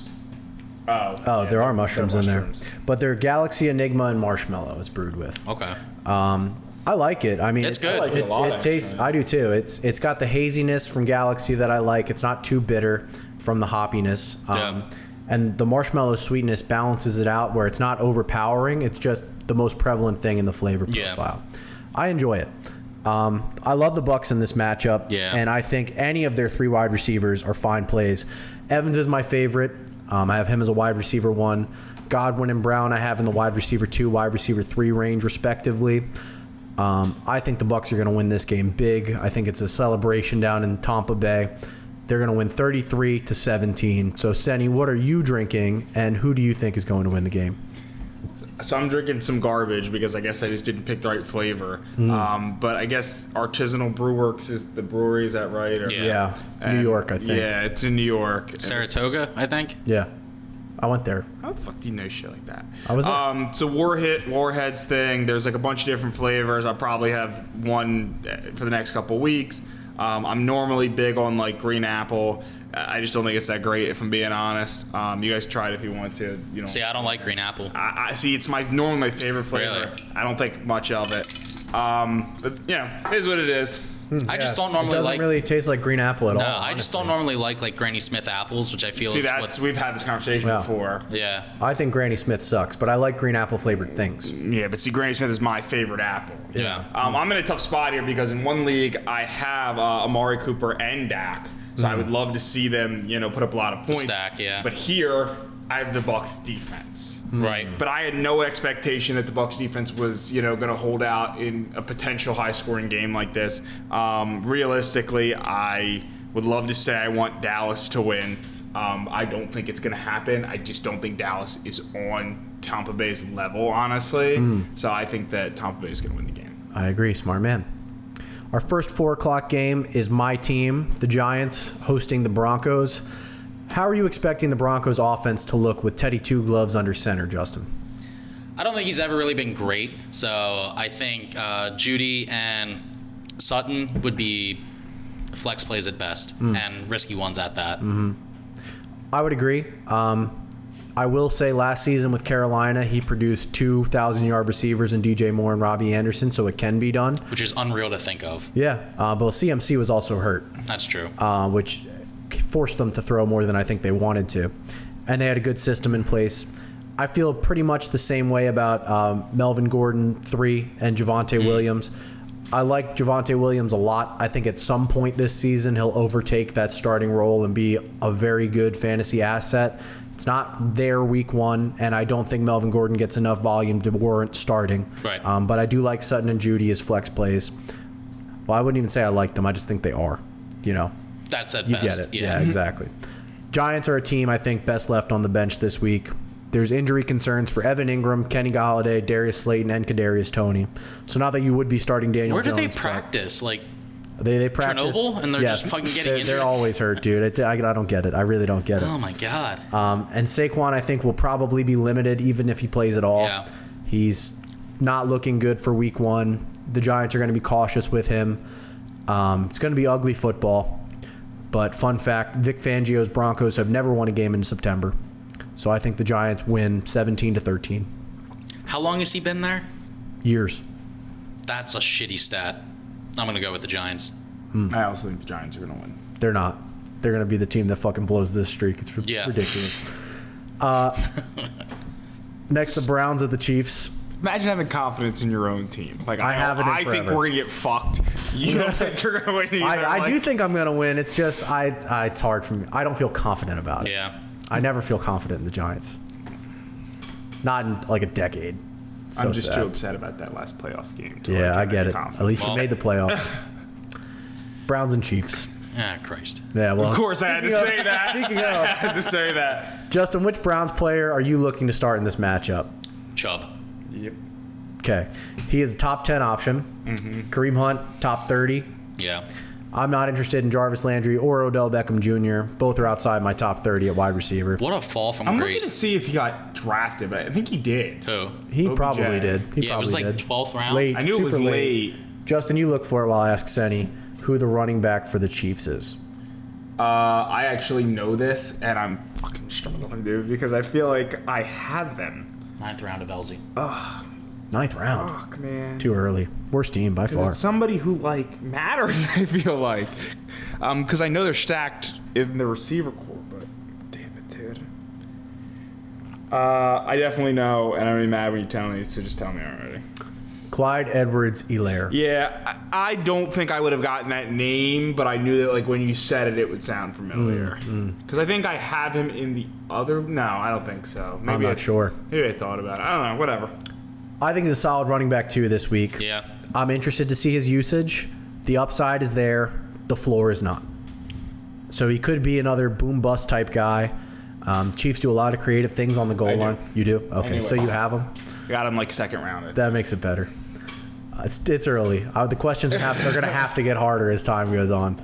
Oh, there are mushrooms in there, but they're Galaxy Enigma and marshmallow. It's brewed with. Okay. I like it. I mean, It's good. I like it a lot, It tastes. actually. I do too. It's got the haziness from Galaxy that I like. It's not too bitter from the hoppiness. Yeah. And the marshmallow sweetness balances it out where it's not overpowering. It's just the most prevalent thing in the flavor Yeah. profile. I enjoy it. I love the Bucs in this matchup. Yeah. And I think any of their three wide receivers are fine plays. Evans is my favorite. I have him as a wide receiver 1. Godwin and Brown I have in the wide receiver 2, wide receiver 3 range respectively. I think the Bucs are going to win this game big. I think it's a celebration down in Tampa Bay. They're going to win 33-17. So, Senny, what are you drinking, and who do you think is going to win the game? So I'm drinking some garbage because I guess I just didn't pick the right flavor. But I guess Artisanal Brewworks is the brewery. Is that right? Or, Yeah. Yeah, New York, I think. Yeah, it's in New York. and it's- Saratoga, I think. Yeah. I went there. How the fuck do you know shit like that? I was there. So Warheads thing. There's like a bunch of different flavors. I'll probably have one for the next couple weeks. I'm normally big on like green apple. I just don't think it's that great, if I'm being honest. You guys try it if you want to. You know. See, I don't like green apple. I see. It's normally my favorite flavor. Really? I don't think much of it. But yeah, it is what it is. I just don't It normally doesn't like. really taste like green apple at No, all. I just honestly. don't normally like Granny Smith apples, which I feel See, is that's what's. we've had this conversation Yeah. before. Yeah. I think Granny Smith sucks, but I like green apple flavored things. Yeah, but see, Granny Smith is my favorite apple. Yeah. I'm in a tough spot here because in one league I have Amari Cooper and Dak, so I would love to see them, put up a lot of points. Stack, yeah. But here I have the Bucs defense. Right. But I had no expectation that the Bucs defense was, going to hold out in a potential high-scoring game like this. Realistically, I would love to say I want Dallas to win. I don't think it's going to happen. I just don't think Dallas is on Tampa Bay's level, honestly. So I think that Tampa Bay is going to win the game. I agree, smart man. Our first 4 o'clock game is my team, the Giants, hosting the Broncos. How are you expecting the Broncos offense to look with Teddy Two Gloves under center, Justin? I don't think he's ever really been great. So I think Judy and Sutton would be flex plays at best and risky ones at that. I would agree. I will say last season with Carolina, he produced 2,000-yard receivers in DJ Moore and Robbie Anderson, so it can be done. Which is unreal to think of. Yeah, but CMC was also hurt, That's true. which forced them to throw more than I think they wanted to. And they had a good system in place. I feel pretty much the same way about Melvin Gordon 3 and Javonte Williams. I like Javonte Williams a lot. I think at some point this season he'll overtake that starting role and be a very good fantasy asset. It's not there week 1, and I don't think Melvin Gordon gets enough volume to warrant starting. Right. But I do like Sutton and Judy as flex plays. Well, I wouldn't even say I like them. I just think they are. You know, That's at you best. get it. Yeah, exactly. Giants are a team I think best left on the bench this week. There's injury concerns for Evan Ingram, Kenny Golladay, Darius Slayton, and Kadarius Toney. So not that you would be starting Daniel Where do Jones. they practice? Like, They practice. Chernobyl? And they're just fucking getting injured? They're always hurt, dude. I don't get it. I really don't get it. oh my God. And Saquon, I think, will probably be limited even if he plays at all. Yeah. He's not looking good for week 1. The Giants are going to be cautious with him. It's going to be ugly football. But fun fact, Vic Fangio's Broncos have never won a game in September. So I think the Giants win 17-13. How long has he been there? Years. That's a shitty stat. I'm going to go with the Giants. I also think the Giants are going to win. They're not. They're going to be the team that fucking blows this streak. It's Yeah. ridiculous. Next, the Browns at the Chiefs. Imagine having confidence in your own team. Like I haven't in I think forever. we're gonna get fucked. You don't think you're gonna win either. I do think I'm going to win. It's just it's hard for me. I don't feel confident about it. Yeah. I never feel confident in the Giants. Not in like a decade. So I'm just sad. too upset about that last playoff game. to, Yeah, like, I have get any it. confidence. At least you Well- made the playoffs. Browns and Chiefs. Ah, Christ. Yeah, well. Of course, I had to say that. Speaking of, I had to say that. Justin, which Browns player are you looking to start in this matchup? Chubb. Yep. Okay. He is a top 10 option. Kareem Hunt, top 30. Yeah. I'm not interested in Jarvis Landry or Odell Beckham Jr. Both are outside my top 30 at wide receiver. What a fall from I'm looking to grace. see if he got drafted, but I think he did. Who? He OBJ. probably did. He Yeah, it probably was like did. 12th round. Late. I knew it was super late. Justin, you look for it while I ask Senny who the running back for the Chiefs is. I actually know this, and I'm fucking struggling, dude, because I feel like I have them. 9th round of Elsie. 9th round. Fuck, man. Too early. Worst team by far. It's somebody who like matters. I feel like, because I know they're stacked in the receiver core, but damn it, dude. I definitely know, and I'm gonna be mad when you tell me. So just tell me already. Clyde Edwards-Helaire. Yeah, I don't think I would have gotten that name, but I knew that like when you said it, it would sound familiar. Because I think I have him in the other. No, I don't think so. Maybe I'm not sure. Maybe I thought about it. I don't know. Whatever. I think he's a solid running back too this week. Yeah. I'm interested to see his usage. The upside is there. The floor is not. So he could be another boom bust type guy. Chiefs do a lot of creative things on the goal I do. line. You do? Okay, Anyway. so you have him. Got him like second round. That makes it better. It's early. The questions are going to have to get harder as time goes on.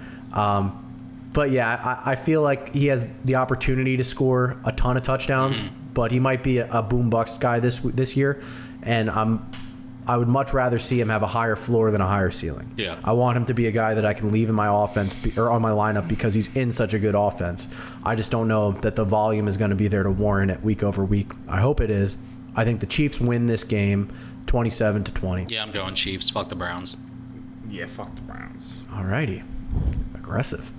But yeah, I feel like he has the opportunity to score a ton of touchdowns, but he might be a boom bust guy this year, and I would much rather see him have a higher floor than a higher ceiling. Yeah. I want him to be a guy that I can leave in my offense or on my lineup because he's in such a good offense. I just don't know that the volume is going to be there to warrant it week over week. I hope it is. I think the Chiefs win this game 27-20. Yeah, I'm going Chiefs. Fuck the Browns. Yeah, fuck the Browns. Alrighty. Aggressive.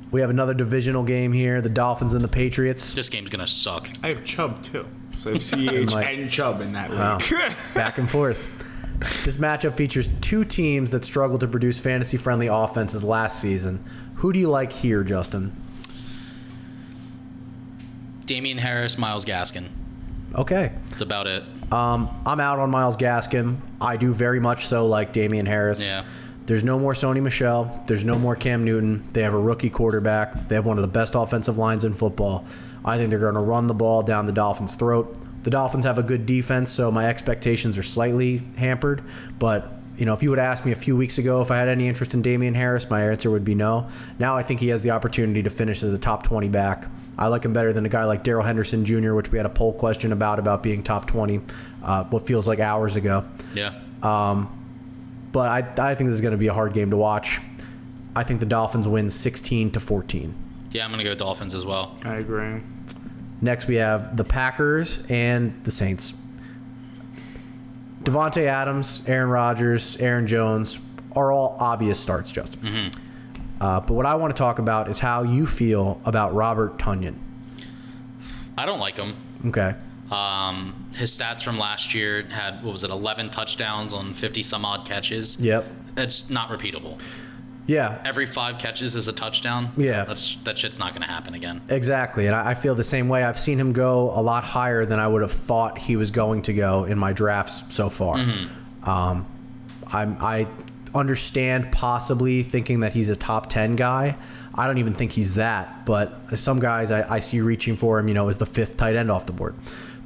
We have another divisional game here. The Dolphins and the Patriots. This game's going to suck. I have Chubb too. So CH Like- and Chubb in that Wow. league. Back and forth. This matchup features two teams that struggled to produce fantasy-friendly offenses last season. Who do you like here, Justin? Damian Harris, Myles Gaskin. Okay. That's about it. I'm out on Myles Gaskin. I do very much so like Damian Harris. Yeah. There's no more Sony Michel. There's no more Cam Newton. They have a rookie quarterback. They have one of the best offensive lines in football. I think they're going to run the ball down the Dolphins' throat. The Dolphins have a good defense, so my expectations are slightly hampered, but if you would ask me a few weeks ago if I had any interest in Damian Harris, my answer would be no. Now I think he has the opportunity to finish as a top 20 back. I like him better than a guy like Darrell Henderson Jr., which we had a poll question about being top 20, what feels like hours ago. Yeah. But I think this is going to be a hard game to watch. I think the Dolphins win 16-14. Yeah, I'm going to go Dolphins as well. I agree. Next, we have the Packers and the Saints. Devontae Adams, Aaron Rodgers, Aaron Jones are all obvious starts, Justin. But what I want to talk about is how you feel about Robert Tonyan. I don't like him. Okay. His stats from last year had, 11 touchdowns on 50-some-odd catches. Yep. It's not repeatable. Yeah. Every 5 catches is a touchdown. Yeah. That shit's not going to happen again. Exactly, and I feel the same way. I've seen him go a lot higher than I would have thought he was going to go in my drafts so far. I understand possibly thinking that he's a top 10 guy. I don't even think he's that, but some guys I see reaching for him, as the 5th tight end off the board.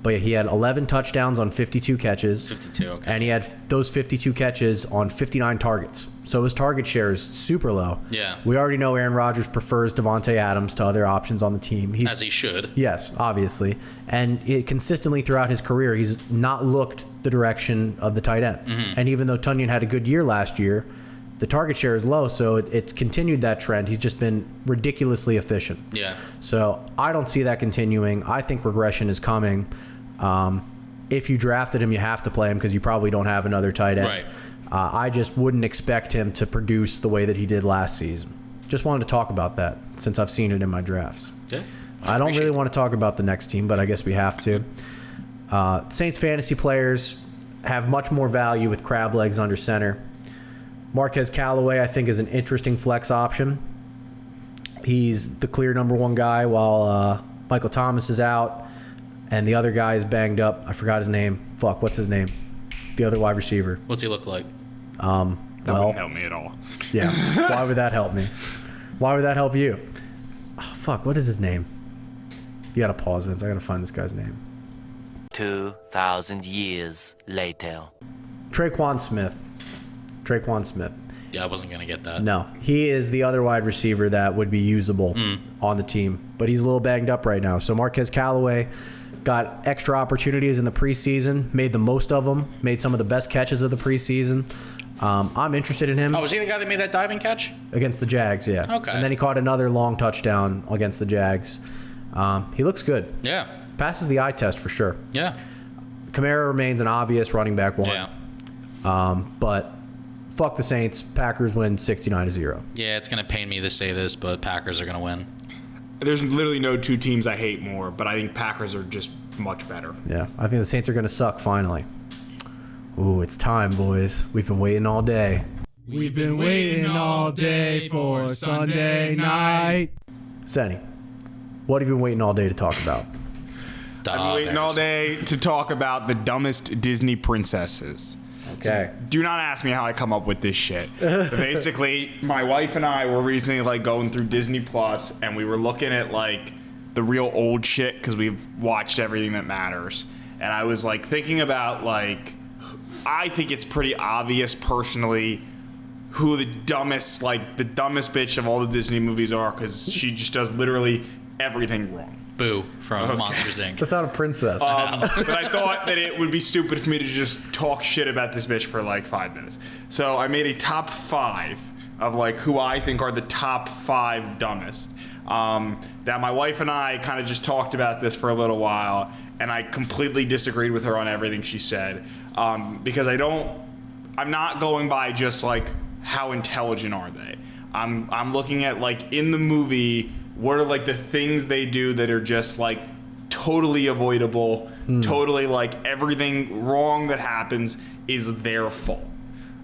But he had 11 touchdowns on 52 catches. 52, okay. And he had those 52 catches on 59 targets. So his target share is super low. Yeah. We already know Aaron Rodgers prefers Devontae Adams to other options on the team. As he should. Yes, obviously. And consistently throughout his career, he's not looked the direction of the tight end. And even though Tonyan had a good year last year, the target share is low, so it's continued that trend. He's just been ridiculously efficient. Yeah. So I don't see that continuing. I think regression is coming. If you drafted him, you have to play him because you probably don't have another tight end. Right. I just wouldn't expect him to produce the way that he did last season. Just wanted to talk about that since I've seen it in my drafts. Yeah. I don't really want to talk about the next team, but I guess we have to. Saints fantasy players have much more value with crab legs under center. Marquez Callaway, I think, is an interesting flex option. He's the clear number 1 guy while Michael Thomas is out and the other guy is banged up. I forgot his name. What's his name? The other wide receiver. What's he look like? That wouldn't help me at all. Yeah. Why would that help me? Why would that help you? Oh, what is his name? You gotta pause, Vince. I gotta find this guy's name. 2,000 years later. Traquan Smith. Yeah, I wasn't going to get that. No, he is the other wide receiver that would be usable on the team, but he's a little banged up right now. So Marquez Callaway got extra opportunities in the preseason, made the most of them, made some of the best catches of the preseason. I'm interested in him. Oh, was he the guy that made that diving catch? Against the Jags, yeah. Okay. And then he caught another long touchdown against the Jags. He looks good. Yeah. Passes the eye test for sure. Yeah. Kamara remains an obvious running back 1. Yeah. But fuck the Saints. Packers win 69-0. Yeah, it's going to pain me to say this, but Packers are going to win. There's literally no 2 teams I hate more, but I think Packers are just much better. Yeah, I think the Saints are going to suck finally. Ooh, it's time, boys. We've been waiting all day. We've been waiting all day for Sunday night. Senny, what have you been waiting all day to talk about? I've been waiting all day to talk about the dumbest Disney princesses. Okay. Do not ask me how I come up with this shit. Basically, my wife and I were recently going through Disney Plus, and we were looking at the real old shit because we've watched everything that matters. And I was thinking about I think it's pretty obvious personally who the dumbest bitch of all the Disney movies are because she just does literally everything wrong. Boo from Monsters, Inc. That's not a princess. But I thought that it would be stupid for me to just talk shit about this bitch for 5 minutes. So I made a top 5 of who I think are the top 5 dumbest. Now my wife and I kind of just talked about this for a little while, and I completely disagreed with her on everything she said because I'm not going by just how intelligent are they. I'm looking at in the movie. What are the things they do that are just totally avoidable, totally everything wrong that happens is their fault.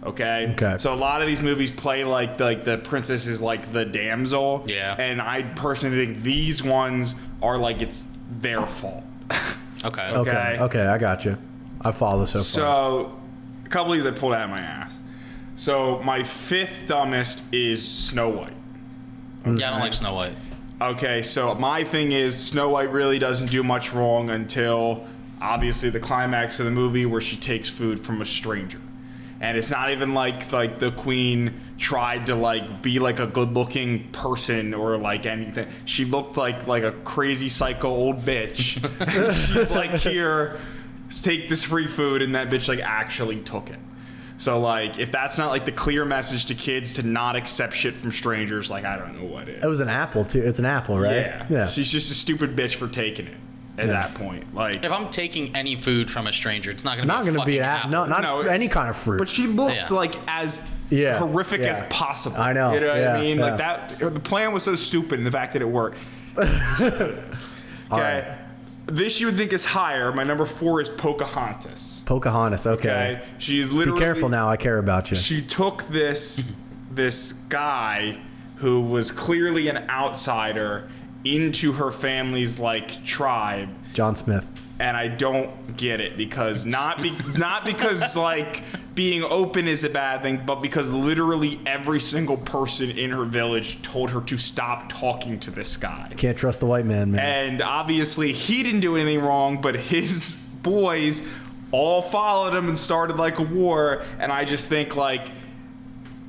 Okay? So a lot of these movies play the princess is the damsel. Yeah. And I personally think these ones are it's their fault. Okay. Okay, I got you. I follow so far. So a couple of these I pulled out of my ass. So my 5th dumbest is Snow White. Yeah, I don't like Snow White. Okay, so my thing is Snow White really doesn't do much wrong until obviously the climax of the movie where she takes food from a stranger. And it's not even like the queen tried to like be like a good-looking person or like anything. She looked like a crazy psycho old bitch. She's like, here, take this free food, and that bitch like actually took it. So like, if that's not like the clear message to kids to not accept shit from strangers, like I don't know what is. It was an apple too. It's an apple, right? Yeah. She's just a stupid bitch for taking it at that point. Like, If I'm taking any food from a stranger, it's not going to be Not a going to be fucking an apple. apple. Not any kind of fruit. but she looked Yeah. like as Yeah, horrific yeah. as possible. I know, You know what yeah, I mean? yeah. Like that. The plan was so stupid, and the fact that it worked. Okay. This you would think is higher. My number 4 is Pocahontas. Pocahontas. Okay. Okay. She's Be literally. careful now. I care about you. She took this guy who was clearly an outsider into her family's like tribe, John Smith. and I don't get it because not because like being open is a bad thing, but because literally every single person in her village told her to stop talking to this guy. Can't trust the white man, man. And obviously he didn't do anything wrong, but his boys all followed him and started like a war. And I just think like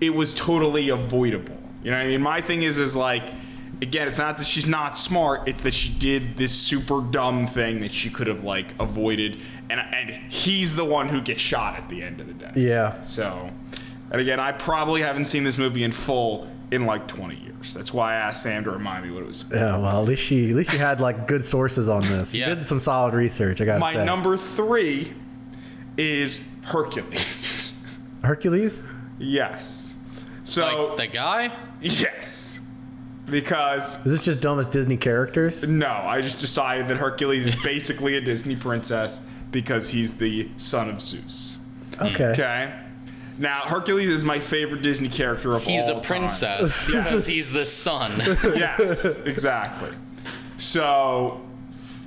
it was totally avoidable. You know what I mean? My thing is like, again, it's not that she's not smart, it's that she did this super dumb thing that she could have like avoided. And he's the one who gets shot at the end of the day. Yeah. So, and again, I probably haven't seen this movie in full in like 20 years. That's why I asked Sam to remind me what it was about. Yeah. Well, at least you had like good sources on this. Yeah. You did some solid research. I gotta My say. number 3 is Hercules. Hercules. Yes. So, Like the guy? yes. Because, Is this just dumbest Disney characters? no, I just decided that Hercules is basically a Disney princess because he's the son of Zeus. Okay. Okay? Now, Hercules is my favorite Disney character of He's all a time. princess because he's the son. Yes, exactly. So,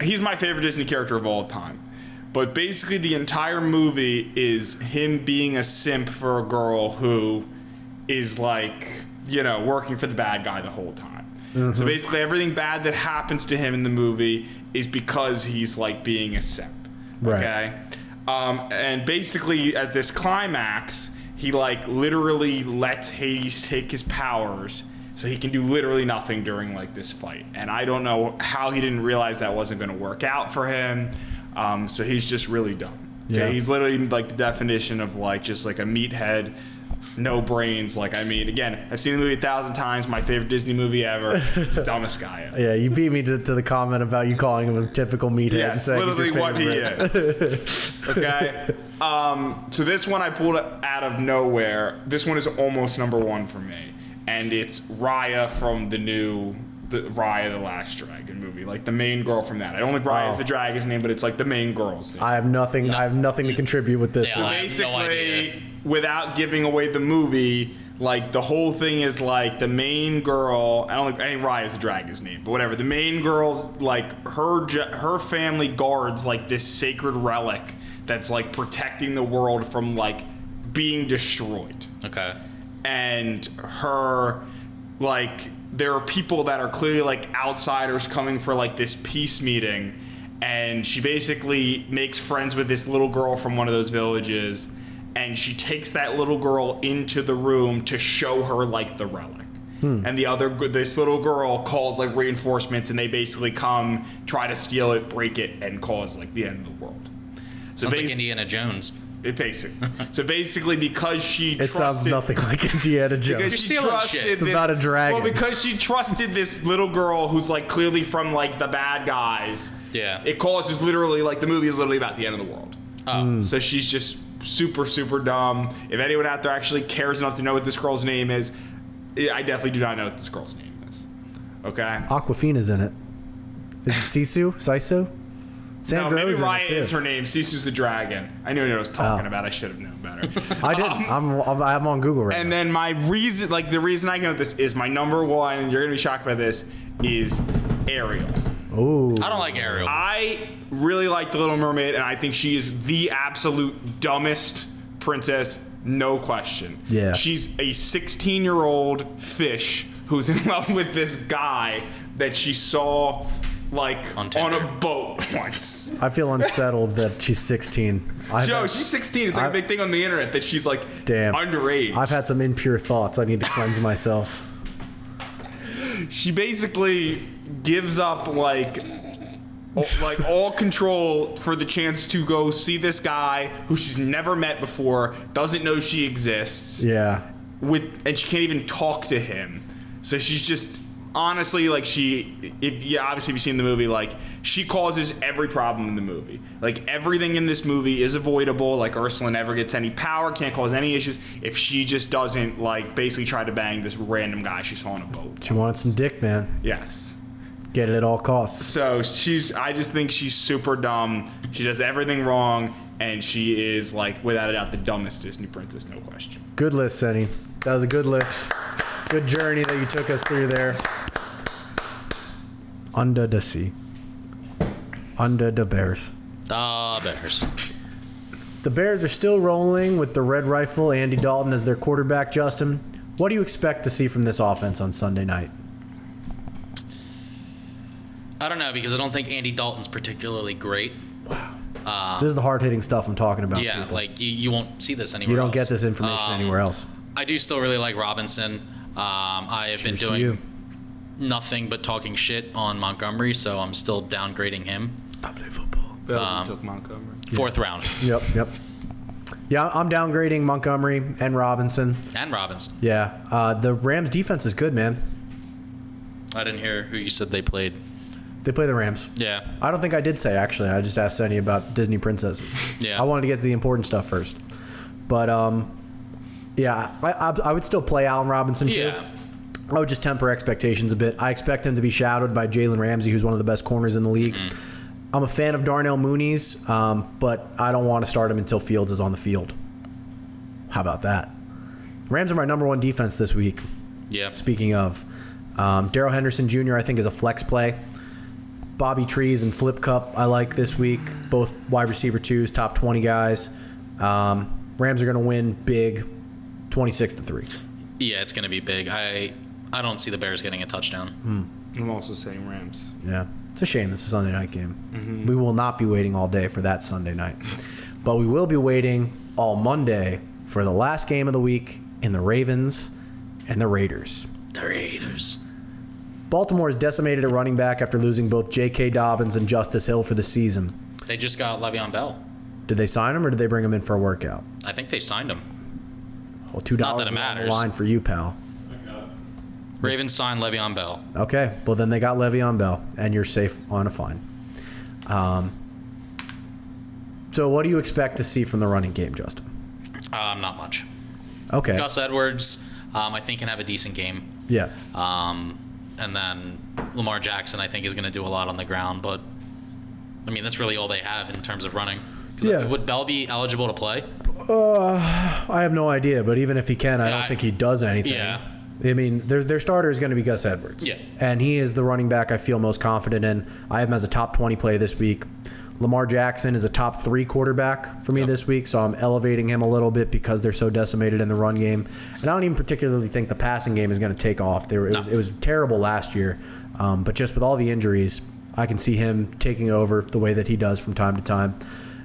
he's my favorite Disney character of all time. But basically, the entire movie is him being a simp for a girl who is like, you know, working for the bad guy the whole time. So basically, everything bad that happens to him in the movie is because he's like being a simp. Right. Okay. And basically, at this climax, he like literally lets Hades take his powers, so he can do literally nothing during like this fight. And I don't know how he didn't realize that wasn't going to work out for him. So he's just really dumb. Okay? Yeah. He's literally like the definition of like just like a meathead, no brains. Like, I mean, again, I've seen the movie 1,000 times. My favorite Disney movie ever. It's the dumbest guy ever. Yeah, you beat me to the comment about you calling him a typical meathead. and Yes, saying he's your literally what he favorite. is. Okay. So this one I pulled out of nowhere. This one is almost number 1 for me, and it's Raya from the Raya the Last Dragon movie, like the main girl from that. I don't think Raya is the dragon's name, but it's like the main girl's name. I have nothing. I have nothing to contribute with this. Yeah, one. I have no Basically, idea. without giving away the movie, like the whole thing is like the main girl. I think Raya is the dragon's name, but whatever. The main girl's like her family guards like this sacred relic that's like protecting the world from like being destroyed. Okay. And her like there are people that are clearly like outsiders coming for like this peace meeting, and she basically makes friends with this little girl from one of those villages, and she takes that little girl into the room to show her like the relic. And this little girl calls like reinforcements, and they basically come, try to steal it, break it, and cause like the end of the world. So Sounds like Indiana Jones. So basically, because she It sounds trusted, nothing like Indiana Jones. because she stealing trusted shit. It's about a dragon. Well, because she trusted this little girl who's like clearly from like the bad guys. Yeah. It causes literally like the movie is literally about the end of the world. Oh. So she's just super super dumb. If anyone out there actually cares enough to know what this girl's name is, I definitely do not know what this girl's name is. Okay. Aquafina's in it. Is it Sisu? Sisu? No, Sandra maybe Oh's in Raya it too. is her name. Sisu's the dragon. I knew what I was talking Oh. about. I should have known better. I didn't. I'm on Google right And now. then my reason, like the reason I go with this is my number 1, and you're gonna be shocked by this, is Ariel. Ooh. I don't like Ariel. I really like The Little Mermaid, and I think she is the absolute dumbest princess, no question. Yeah. She's a 16-year-old fish who's in love with this guy that she saw like On on Tinder. a boat once. I feel unsettled that she's 16. Joe, she's 16. It's like a big thing on the internet that she's like underage. I've had some impure thoughts. I need to cleanse myself. She basically gives up like all control for the chance to go see this guy who she's never met before, doesn't know she exists. Yeah. And she can't even talk to him. So she's just honestly like obviously if you've seen the movie, like she causes every problem in the movie. Like everything in this movie is avoidable. Like Ursula never gets any power, can't cause any issues if she just doesn't like basically try to bang this random guy she saw on a boat. She wanted some dick, man. Yes. Get it at all costs. So I just think she's super dumb. She does everything wrong, and she is like without a doubt the dumbest Disney princess, no question. Good list, Senny. That was a good list. Good journey that you took us through there. Under the sea. Under the Bears. Bears. The Bears are still rolling with the Red Rifle, Andy Dalton as their quarterback. Justin, what do you expect to see from this offense on Sunday night? I don't know, because I don't think Andy Dalton's particularly great. This is the hard-hitting stuff I'm talking about. Yeah, people. like you won't see this anywhere You don't else. get this information anywhere else. I do still really like Robinson. I have been Cheers to you. doing nothing but talking shit on Montgomery, so I'm still downgrading him. I play football. Belgium took Montgomery. 4th round. Yep. Yeah, I'm downgrading Montgomery and Robinson. And Robinson. Yeah, the Rams defense is good, man. I didn't hear who you said they played. They play the Rams. Yeah. I don't think I did say, actually. I just asked Senny about Disney princesses. Yeah. I wanted to get to the important stuff first. But, yeah, I would still play Allen Robinson, too. Yeah. I would just temper expectations a bit. I expect him to be shadowed by Jalen Ramsey, who's one of the best corners in the league. I'm a fan of Darnell Mooney's, but I don't want to start him until Fields is on the field. How about that? Rams are my number one defense this week. Yeah. Speaking of, Darrell Henderson Jr., I think, is a flex play. Bobby Trees and Flip Cup I like this week. Both wide receiver 2s, top 20 guys. Rams are going to win big, 26-3. Yeah, it's going to be big. I don't see the Bears getting a touchdown. I'm also saying Rams. Yeah. It's a shame this is a Sunday night game. We will not be waiting all day for that Sunday night. But we will be waiting all Monday for the last game of the week in the Ravens and the Raiders. The Raiders. Baltimore is decimated at running back after losing both J.K. Dobbins and Justice Hill for the season. They just got Le'Veon Bell. Did they sign him or did they bring him in for a workout? I think they signed him. Well, $2 Not that it is on the matters. line for you, pal. Ravens signed Le'Veon Bell. Okay, well then they got Le'Veon Bell, and you're safe on a fine. So what do you expect to see from the running game, Justin? Not much. Okay. Gus Edwards, I think, can have a decent game. Yeah. And then Lamar Jackson, I think, is going to do a lot on the ground. But, I mean, that's really all they have in terms of running. 'Cause Yeah. Would Bell be eligible to play? I have no idea, but even if he can, I don't think he does anything. Yeah. I mean, their starter is going to be Gus Edwards. Yeah. And he is the running back I feel most confident in. I have him as a top 20 play this week. Lamar Jackson is a top 3 quarterback for me this week, so I'm elevating him a little bit because they're so decimated in the run game. And I don't even particularly think the passing game is going to take off. It was terrible last year, but just with all the injuries, I can see him taking over the way that he does from time to time.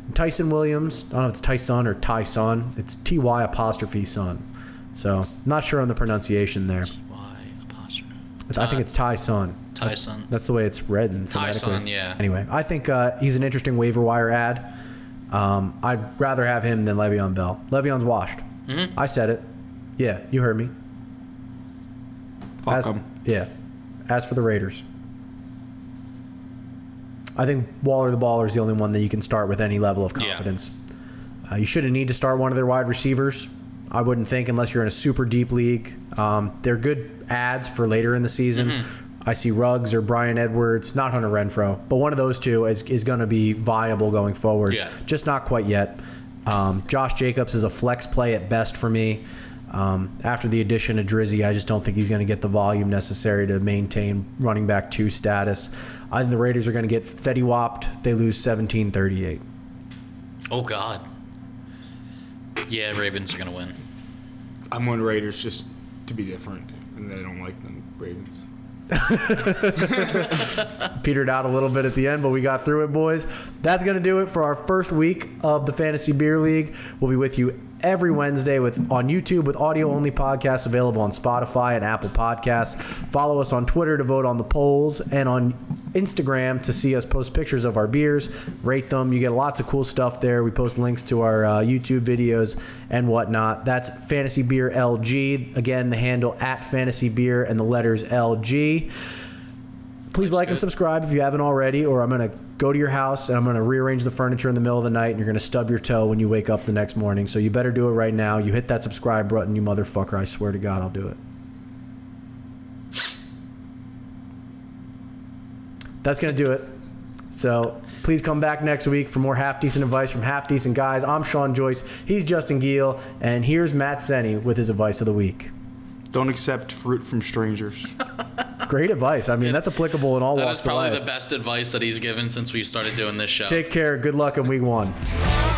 And Tyson Williams, I don't know if it's Tyson or Tyson. It's T-Y apostrophe son. So, not sure on the pronunciation there. Why apostrophe? I think it's Tyson. Tyson. That's the way it's read in phonetically. Tyson, yeah. Anyway, I think he's an interesting waiver wire ad. I'd rather have him than Le'Veon Bell. Le'Veon's washed. Mm-hmm. I said it. Yeah, you heard me. Fuck 'em. Yeah. As for the Raiders, I think Waller the Baller is the only one that you can start with any level of confidence. You shouldn't need to start one of their wide receivers. I wouldn't think, unless you're in a super deep league. They're good ads for later in the season. Mm-hmm. I see Ruggs or Brian Edwards, not Hunter Renfrow, but one of those two is going to be viable going forward. Yeah. Just not quite yet. Josh Jacobs is a flex play at best for me. After the addition of Drizzy, I just don't think he's going to get the volume necessary to maintain running back 2 status. I think the Raiders are going to get Fetty-Whopped. They lose 17-38. Oh, God. Yeah, Ravens are going to win. I'm on Raiders just to be different, and I don't like them Ravens. Petered out a little bit at the end, but we got through it, boys. That's going to do it for our first week of the Fantasy Beer League. We'll be with you every Wednesday on YouTube with audio-only podcasts available on Spotify and Apple Podcasts. Follow us on Twitter to vote on the polls and on Instagram to see us post pictures of our beers, rate them. You get lots of cool stuff there. We post links to our YouTube videos and whatnot. That's Fantasy Beer LG. Again, the handle at Fantasy Beer and the letters LG. Please like and subscribe if you haven't already, or I'm going to go to your house and I'm going to rearrange the furniture in the middle of the night and you're going to stub your toe when you wake up the next morning. So you better do it right now. You hit that subscribe button, you motherfucker. I swear to God, I'll do it. That's going to do it. So please come back next week for more half-decent advice from half-decent guys. I'm Sean Joyce. He's Justin Giel. And here's Matt Senni with his advice of the week. Don't accept fruit from strangers. Great advice. I mean, that's applicable in all That walks is of life. probably the best advice that he's given since we started doing this show. Take care. Good luck in week 1.